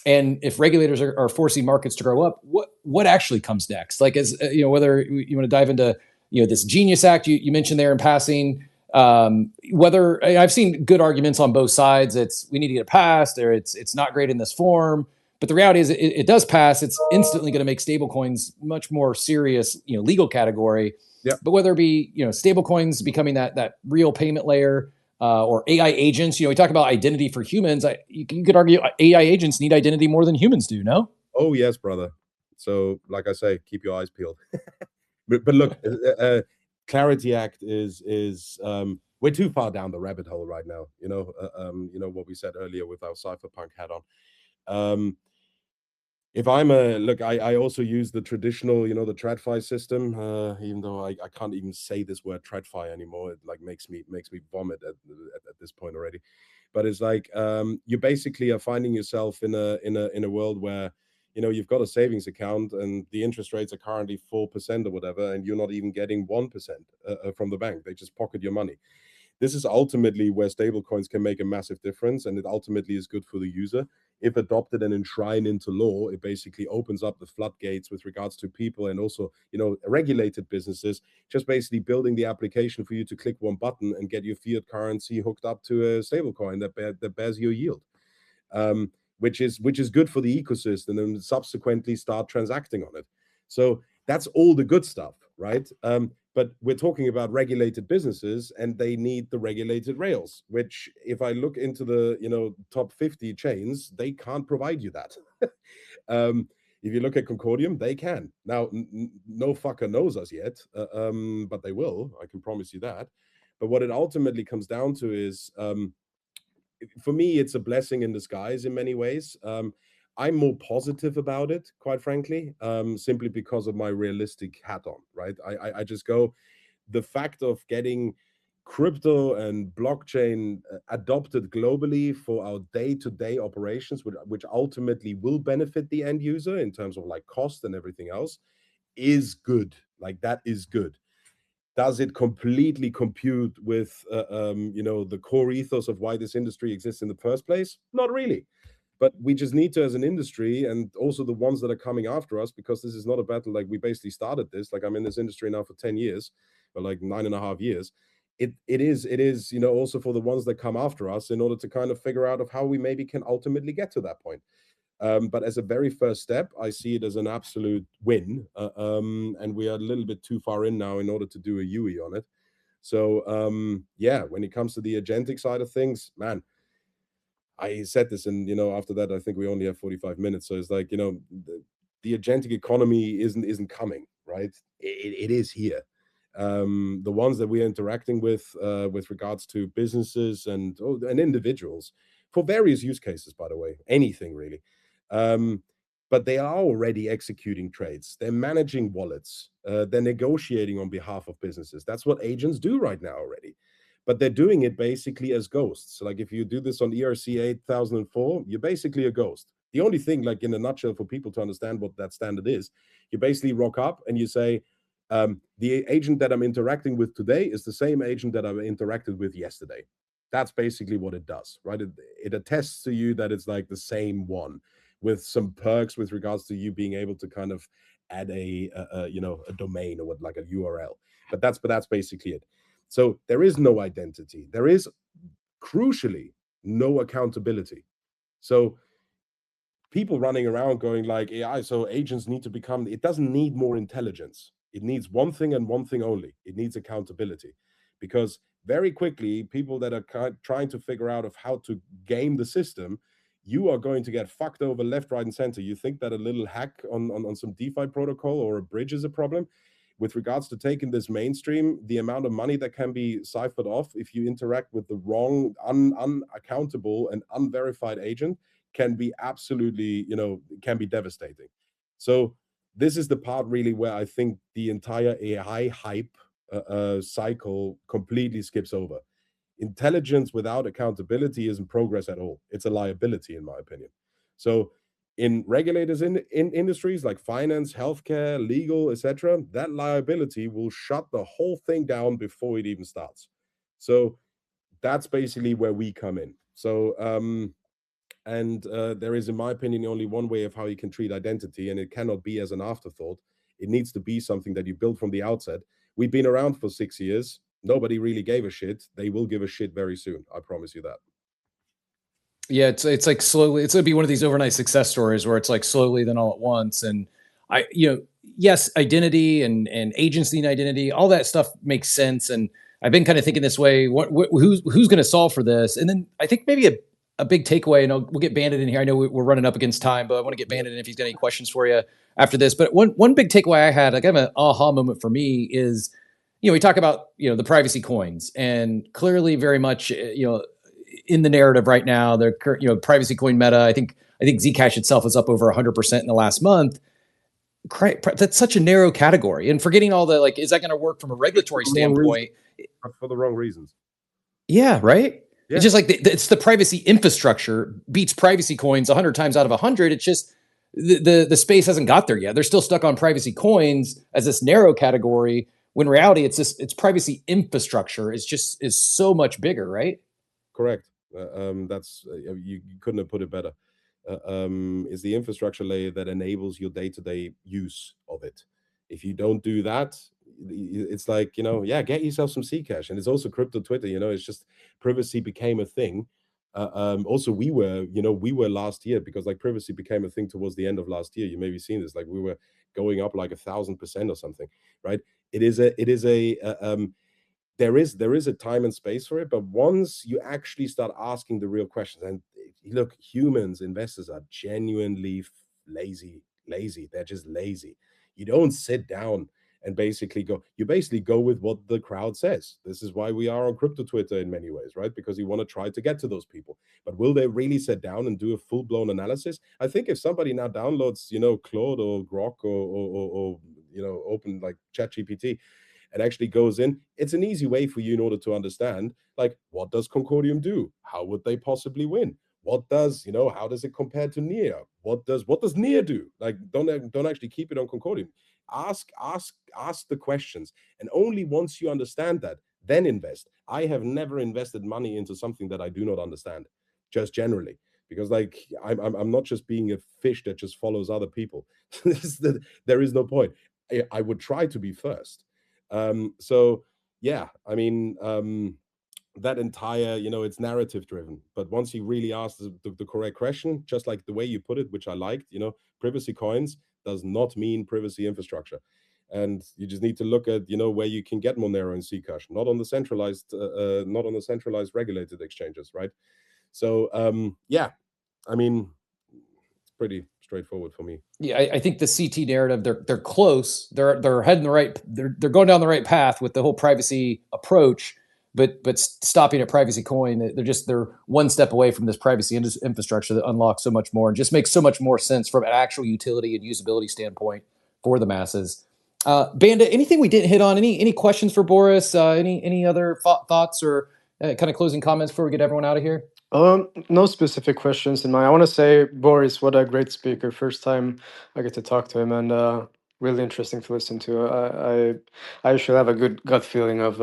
And if regulators are forcing markets to grow up, what actually comes next? Like, as whether you want to dive into this Genius Act you mentioned there in passing, whether I've seen good arguments on both sides. It's we need to get it passed, or it's not great in this form. But the reality is, it does pass. It's instantly going to make stablecoins much more serious, legal category. Yeah. But whether it be stablecoins becoming that real payment layer, or AI agents, we talk about identity for humans. You could argue AI agents need identity more than humans do. No? Oh yes, brother. So, like I say, keep your eyes peeled. but look, Clarity Act is we're too far down the rabbit hole right now. What we said earlier with our cypherpunk hat on. If I'm I also use the traditional, the TradFi system, even though I can't even say this word TradFi anymore. It like makes me vomit at this point already. But it's like you basically are finding yourself in a world where you've got a savings account and the interest rates are currently 4% or whatever, and you're not even getting 1% from the bank. They just pocket your money. This is ultimately where stablecoins can make a massive difference, and it ultimately is good for the user. If adopted and enshrined into law, it basically opens up the floodgates with regards to people and also, regulated businesses, just basically building the application for you to click one button and get your fiat currency hooked up to a stablecoin that bears your yield, which is good for the ecosystem, and subsequently start transacting on it. So that's all the good stuff, right? But we're talking about regulated businesses, and they need the regulated rails, which if I look into the, top 50 chains, they can't provide you that. If you look at Concordium, they can. Now, no fucker knows us yet, but they will, I can promise you that. But what it ultimately comes down to is, for me, it's a blessing in disguise in many ways. I'm more positive about it, quite frankly, simply because of my realistic hat on, right? I just go, the fact of getting crypto and blockchain adopted globally for our day-to-day operations, which ultimately will benefit the end user in terms of like cost and everything else, is good. Like, that is good. Does it completely compute with the core ethos of why this industry exists in the first place? Not really. But we just need to, as an industry, and also the ones that are coming after us, because this is not a battle. Like, we basically started this, like, I'm in this industry now for 10 years, or like 9.5 years. It is also for the ones that come after us, in order to kind of figure out of how we maybe can ultimately get to that point. But as a very first step, I see it as an absolute win. And we are a little bit too far in now in order to do a UE on it. So yeah, when it comes to the agentic side of things, man, I said this, and after that, I think we only have 45 minutes. So it's like, the agentic economy isn't coming, right? It is here. The ones that we are interacting with regards to businesses and individuals, for various use cases, by the way, anything really. But they are already executing trades. They're managing wallets. They're negotiating on behalf of businesses. That's what agents do right now already. But they're doing it basically as ghosts. So like, if you do this on ERC 8004, you're basically a ghost. The only thing, like in a nutshell, for people to understand what that standard is, you basically rock up and you say, the agent that I'm interacting with today is the same agent that I interacted with yesterday. That's basically what it does, right? It attests to you that it's like the same one, with some perks with regards to you being able to kind of add a domain, or what, like a URL. But that's basically it. So there is no identity. There is, crucially, no accountability. So people running around going like, AI, so agents need to become, it doesn't need more intelligence. It needs one thing and one thing only. It needs accountability. Because very quickly, people that are trying to figure out of how to game the system, you are going to get fucked over left, right, and center. You think that a little hack on some DeFi protocol or a bridge is a problem? With regards to taking this mainstream, the amount of money that can be ciphered off if you interact with the wrong, unaccountable and unverified agent can be absolutely, can be devastating. So this is the part really where I think the entire AI hype cycle completely skips over. Intelligence without accountability isn't progress at all. It's a liability, in my opinion. So in regulators in industries like finance, healthcare, legal, etc., that liability will shut the whole thing down before it even starts. So that's basically where we come in. So there is, in my opinion, only one way of how you can treat identity, and it cannot be as an afterthought. It needs to be something that you build from the outset. We've been around for 6 years. Nobody really gave a shit. They will give a shit very soon. I promise you that. Yeah, it's like slowly. It's gonna be one of these overnight success stories where it's like slowly, then all at once. And yes, identity and agency and identity, all that stuff makes sense. And I've been kind of thinking this way: who's going to solve for this? And then I think maybe a big takeaway. And we'll get Bandit in here. I know we're running up against time, but I want to get Bandit in if he's got any questions for you after this. But one big takeaway I had, like, kind of an aha moment for me is, we talk about the privacy coins, and clearly very much in the narrative right now, they're privacy coin meta. I think Zcash itself is up over 100% in the last month. That's such a narrow category, and forgetting all the, like, is that going to work from a regulatory standpoint? For the wrong reasons. Yeah, right. Yeah. It's just like it's the privacy infrastructure beats privacy coins 100 times out of 100. It's just the space hasn't got there yet. They're still stuck on privacy coins as this narrow category, when in reality it's privacy infrastructure is so much bigger, right? Correct. That's you couldn't have put it better. Is the infrastructure layer that enables your day-to-day use of it. If you don't do that, it's like, yeah, get yourself some Zcash. And it's also crypto Twitter, it's just privacy became a thing. Also, we were last year, because like privacy became a thing towards the end of last year. You may be seeing this, like we were going up like 1,000% or something, right? There is a time and space for it, but once you actually start asking the real questions, and look, humans, investors are genuinely lazy. They're just lazy. You don't sit down and you basically go with what the crowd says. This is why we are on crypto Twitter in many ways, right? Because you want to try to get to those people. But will they really sit down and do a full-blown analysis? I think if somebody now downloads, Claude or Grok or open like ChatGPT, and actually goes in, it's an easy way for you in order to understand, like, what does Concordium do? How would they possibly win? What does, how does it compare to Near? What does Near do? Like, don't actually keep it on Concordium. Ask the questions. And only once you understand that, then invest. I have never invested money into something that I do not understand, just generally. Because like I'm not just being a fish that just follows other people. There is no point. I would try to be first. So yeah, I mean, that entire, it's narrative driven. But once you really ask the correct question, just like the way you put it, which I liked, privacy coins does not mean privacy infrastructure. And you just need to look at, where you can get Monero and Zcash, not on the centralized regulated exchanges, right? So yeah, I mean, it's pretty straightforward for me. Yeah, I think the CT narrative, they're close. They're heading the right. They're going down the right path with the whole privacy approach, but stopping at privacy coin, they're one step away from this privacy infrastructure that unlocks so much more and just makes so much more sense from an actual utility and usability standpoint for the masses. Bandit, anything we didn't hit on? Any questions for Boris? Any other thoughts or kind of closing comments before we get everyone out of here? No specific questions in mind. I want to say, Boris, what a great speaker. First time I get to talk to him, and really interesting to listen to. I usually have a good gut feeling of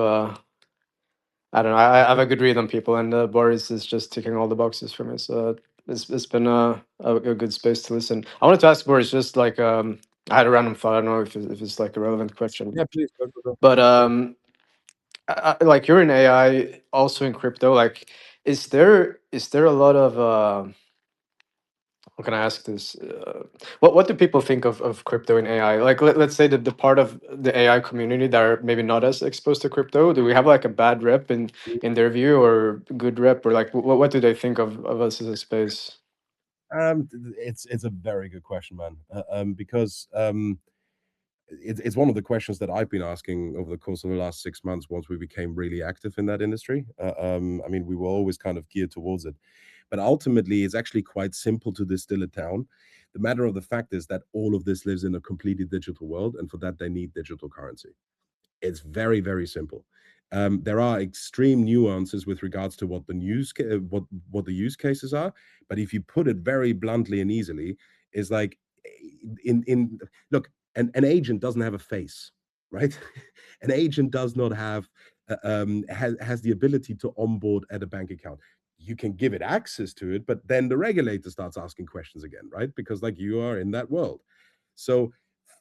I don't know. I have a good read on people, and Boris is just ticking all the boxes for me. So it's been a good space to listen. I wanted to ask Boris, just like I had a random thought. I don't know if it's like a relevant question. Yeah, please go. But like you're in AI, also in crypto. Like, is there a lot of how can I ask this? What do people think of crypto and AI? Like, let's say that the part of the AI community that are maybe not as exposed to crypto, do we have like a bad rep in their view, or good rep, or like what do they think of us as a space? It's a very good question, man. Because it's one of the questions that I've been asking over the course of the last 6 months once we became really active in that industry. I mean, we were always kind of geared towards it. But ultimately, it's actually quite simple to distill it down. The matter of the fact is that all of this lives in a completely digital world, and for that, they need digital currency. It's very, very simple. There are extreme nuances with regards to what the use cases are, but if you put it very bluntly and easily, is like look, an agent doesn't have a face, right? An agent does not have has the ability to onboard at a bank account. You can give it access to it, but then the regulator starts asking questions again, right? Because like you are in that world. So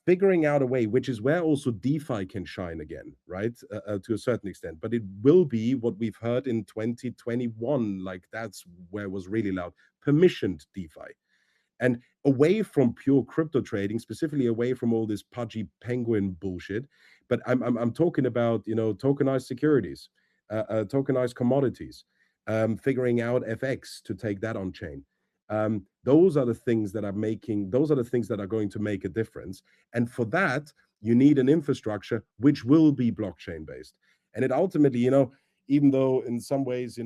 figuring out a way, which is where also DeFi can shine again, right? To a certain extent, but it will be what we've heard in 2021. Like that's where it was really loud, permissioned DeFi. And away from pure crypto trading, specifically away from all this pudgy penguin bullshit. But I'm talking about, tokenized securities, tokenized commodities, figuring out FX to take that on chain. Those are the things that are going to make a difference. And for that, you need an infrastructure which will be blockchain based. And it ultimately, even though in some ways,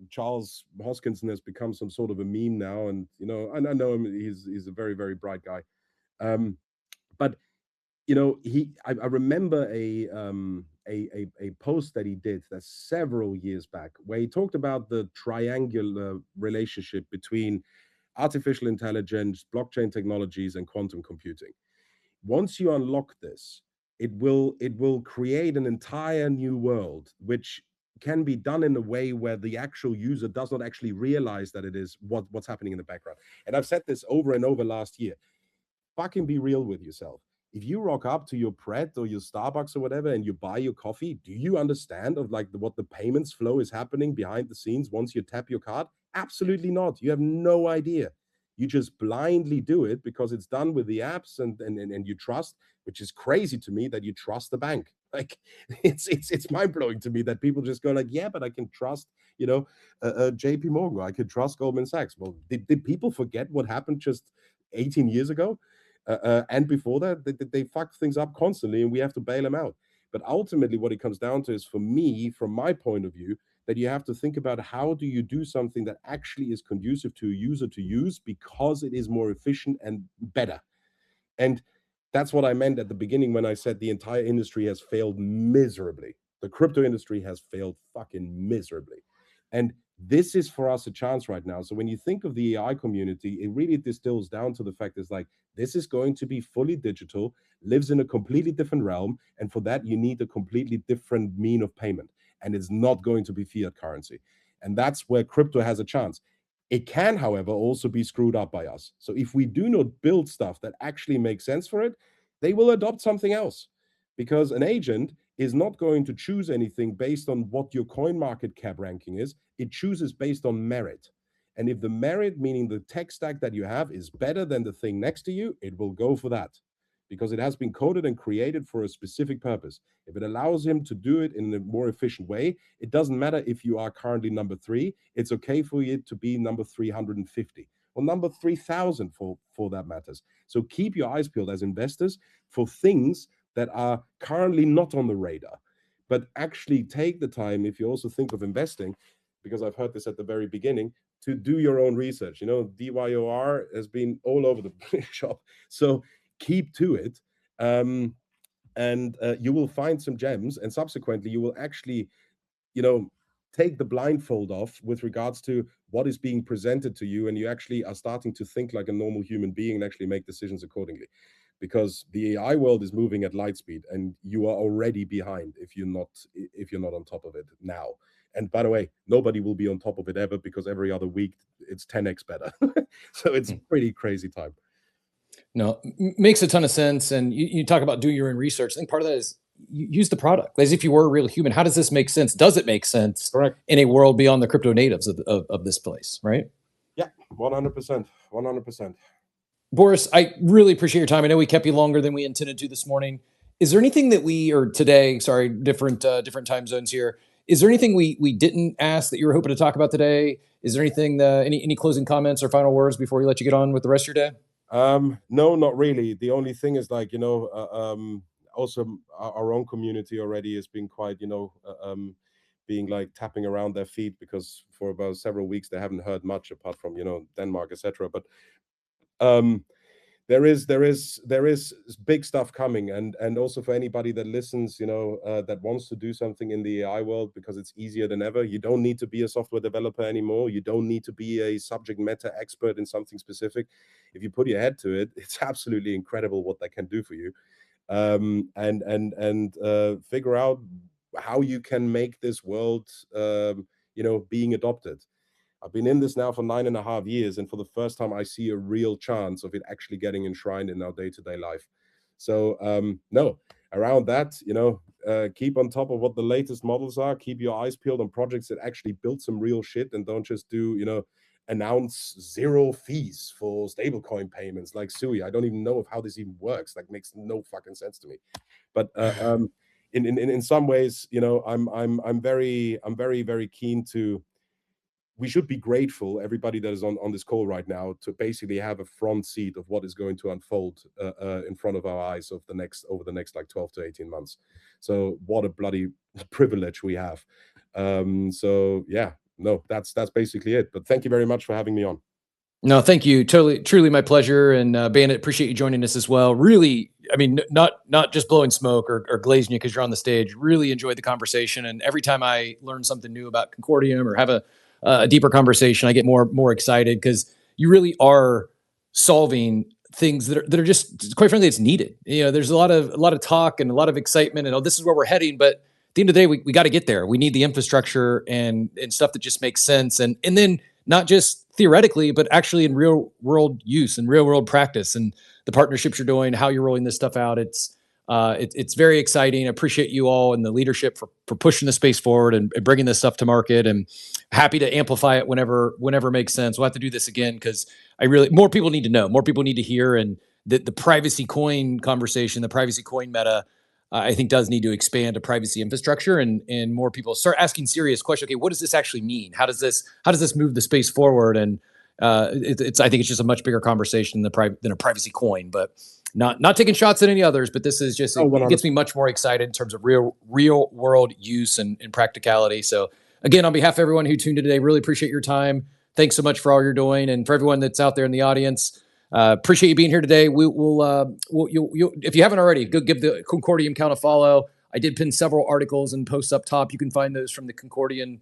Charles Hoskinson has become some sort of a meme now, and I know him, he's a very, very bright guy. But I remember a post that he did that's several years back, where he talked about the triangular relationship between artificial intelligence, blockchain technologies, and quantum computing. Once you unlock this, it will create an entire new world, which can be done in a way where the actual user does not actually realize that it is what's happening in the background. And I've said this over and over last year. Fucking be real with yourself. If you rock up to your Pret or your Starbucks or whatever and you buy your coffee, do you understand of like what the payments flow is happening behind the scenes once you tap your card? Absolutely not. You have no idea. You just blindly do it because it's done with the apps and you trust, which is crazy to me that you trust the bank. Like it's mind-blowing to me that people just go like, yeah, but I can trust, JP Morgan, I could trust Goldman Sachs. Well, did people forget what happened just 18 years ago? And before that, they fuck things up constantly, and we have to bail them out. But ultimately, what it comes down to is, for me, from my point of view, that you have to think about how do you do something that actually is conducive to a user to use because it is more efficient and better. And that's what I meant at the beginning when I said the entire industry has failed miserably. The crypto industry has failed fucking miserably. And this is for us a chance right now. So when you think of the AI community, it really distills down to the fact is like, this is going to be fully digital, lives in a completely different realm. And for that, you need a completely different mean of payment. And it's not going to be fiat currency. And that's where crypto has a chance. It can, however, also be screwed up by us. So if we do not build stuff that actually makes sense for it, they will adopt something else. Because an agent is not going to choose anything based on what your coin market cap ranking is. It chooses based on merit. And if the merit, meaning the tech stack that you have, is better than the thing next to you, it will go for that. Because it has been coded and created for a specific purpose. If it allows him to do it in a more efficient way, it doesn't matter if you are currently number 3. It's okay for you to be number 350 or number 3,000 for that matters. So keep your eyes peeled as investors for things that are currently not on the radar, but actually take the time, if you also think of investing, because I've heard this at the very beginning, to do your own research. DYOR has been all over the shop. So keep to it, and you will find some gems, and subsequently you will actually, take the blindfold off with regards to what is being presented to you, and you actually are starting to think like a normal human being and actually make decisions accordingly. Because the AI world is moving at light speed, and you are already behind if you're not on top of it now. And by the way, nobody will be on top of it ever, because every other week it's 10x better. So it's a pretty crazy time. No, makes a ton of sense. And you talk about doing your own research. I think part of that is use the product as if you were a real human. How does this make sense? Does it make sense? Correct. In a world beyond the crypto natives of this place, right? Yeah, 100%. 100%. Boris, I really appreciate your time. I know we kept you longer than we intended to this morning. Is there anything that different time zones here. Is there anything we didn't ask that you were hoping to talk about today? Is there anything, any closing comments or final words before we let you get on with the rest of your day? No, not really. The only thing is like, also our own community already has been quite, being like tapping around their feet, because for about several weeks they haven't heard much apart from, Denmark, etc. But there is big stuff coming, and also for anybody that listens, that wants to do something in the AI world, because it's easier than ever. You don't need to be a software developer anymore. You don't need to be a subject matter expert in something specific. If you put your head to it, it's absolutely incredible what that can do for you. And figure out how you can make this world, being adopted. I've been in this now for 9.5 years, and for the first time, I see a real chance of it actually getting enshrined in our day-to-day life. So, no, around that, keep on top of what the latest models are. Keep your eyes peeled on projects that actually build some real shit, and don't just do, announce 0 fees for stablecoin payments like Sui. I don't even know how this even works. Like, makes no fucking sense to me. But in some ways, I'm very, very keen to. We should be grateful, everybody that is on this call right now, to basically have a front seat of what is going to unfold in front of our eyes over the next like 12 to 18 months. So what a bloody privilege we have. So yeah, no, that's basically it. But thank you very much for having me on. No, thank you. Truly my pleasure. And Bandit, appreciate you joining us as well. Really, I mean, not just blowing smoke or glazing you because you're on the stage. Really enjoyed the conversation. And every time I learn something new about Concordium or have a deeper conversation, I get more excited, because you really are solving things that are just, quite frankly, it's needed. There's a lot of talk and a lot of excitement, and this is where we're heading. But at the end of the day, we got to get there. We need the infrastructure and stuff that just makes sense, and then not just theoretically, but actually in real world use and real world practice, and the partnerships you're doing, how you're rolling this stuff out. It's very exciting. I appreciate you all and the leadership for pushing the space forward and bringing this stuff to market, and happy to amplify it whenever it makes sense. We'll have to do this again because more people need to know, more people need to hear, and the privacy coin conversation, the privacy coin meta, I think does need to expand to privacy infrastructure, and more people start asking serious questions. Okay, what does this actually mean? How does this move the space forward? And I think it's just a much bigger conversation than a privacy coin, but not taking shots at any others. But this is just, it gets me much more excited in terms of real world use and practicality. So again, on behalf of everyone who tuned in today, really appreciate your time. Thanks so much for all you're doing, and for everyone that's out there in the audience. Appreciate you being here today. We'll if you haven't already, go give the Concordium account a follow. I did pin several articles and posts up top. You can find those from the Concordium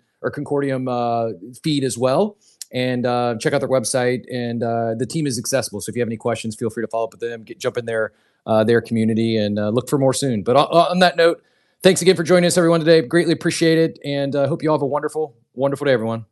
feed as well. And check out their website. And the team is accessible. So if you have any questions, feel free to follow up with them. Jump in their community, and look for more soon. But on that note, thanks again for joining us, everyone, today. Greatly appreciate it. And hope you all have a wonderful, wonderful day, everyone.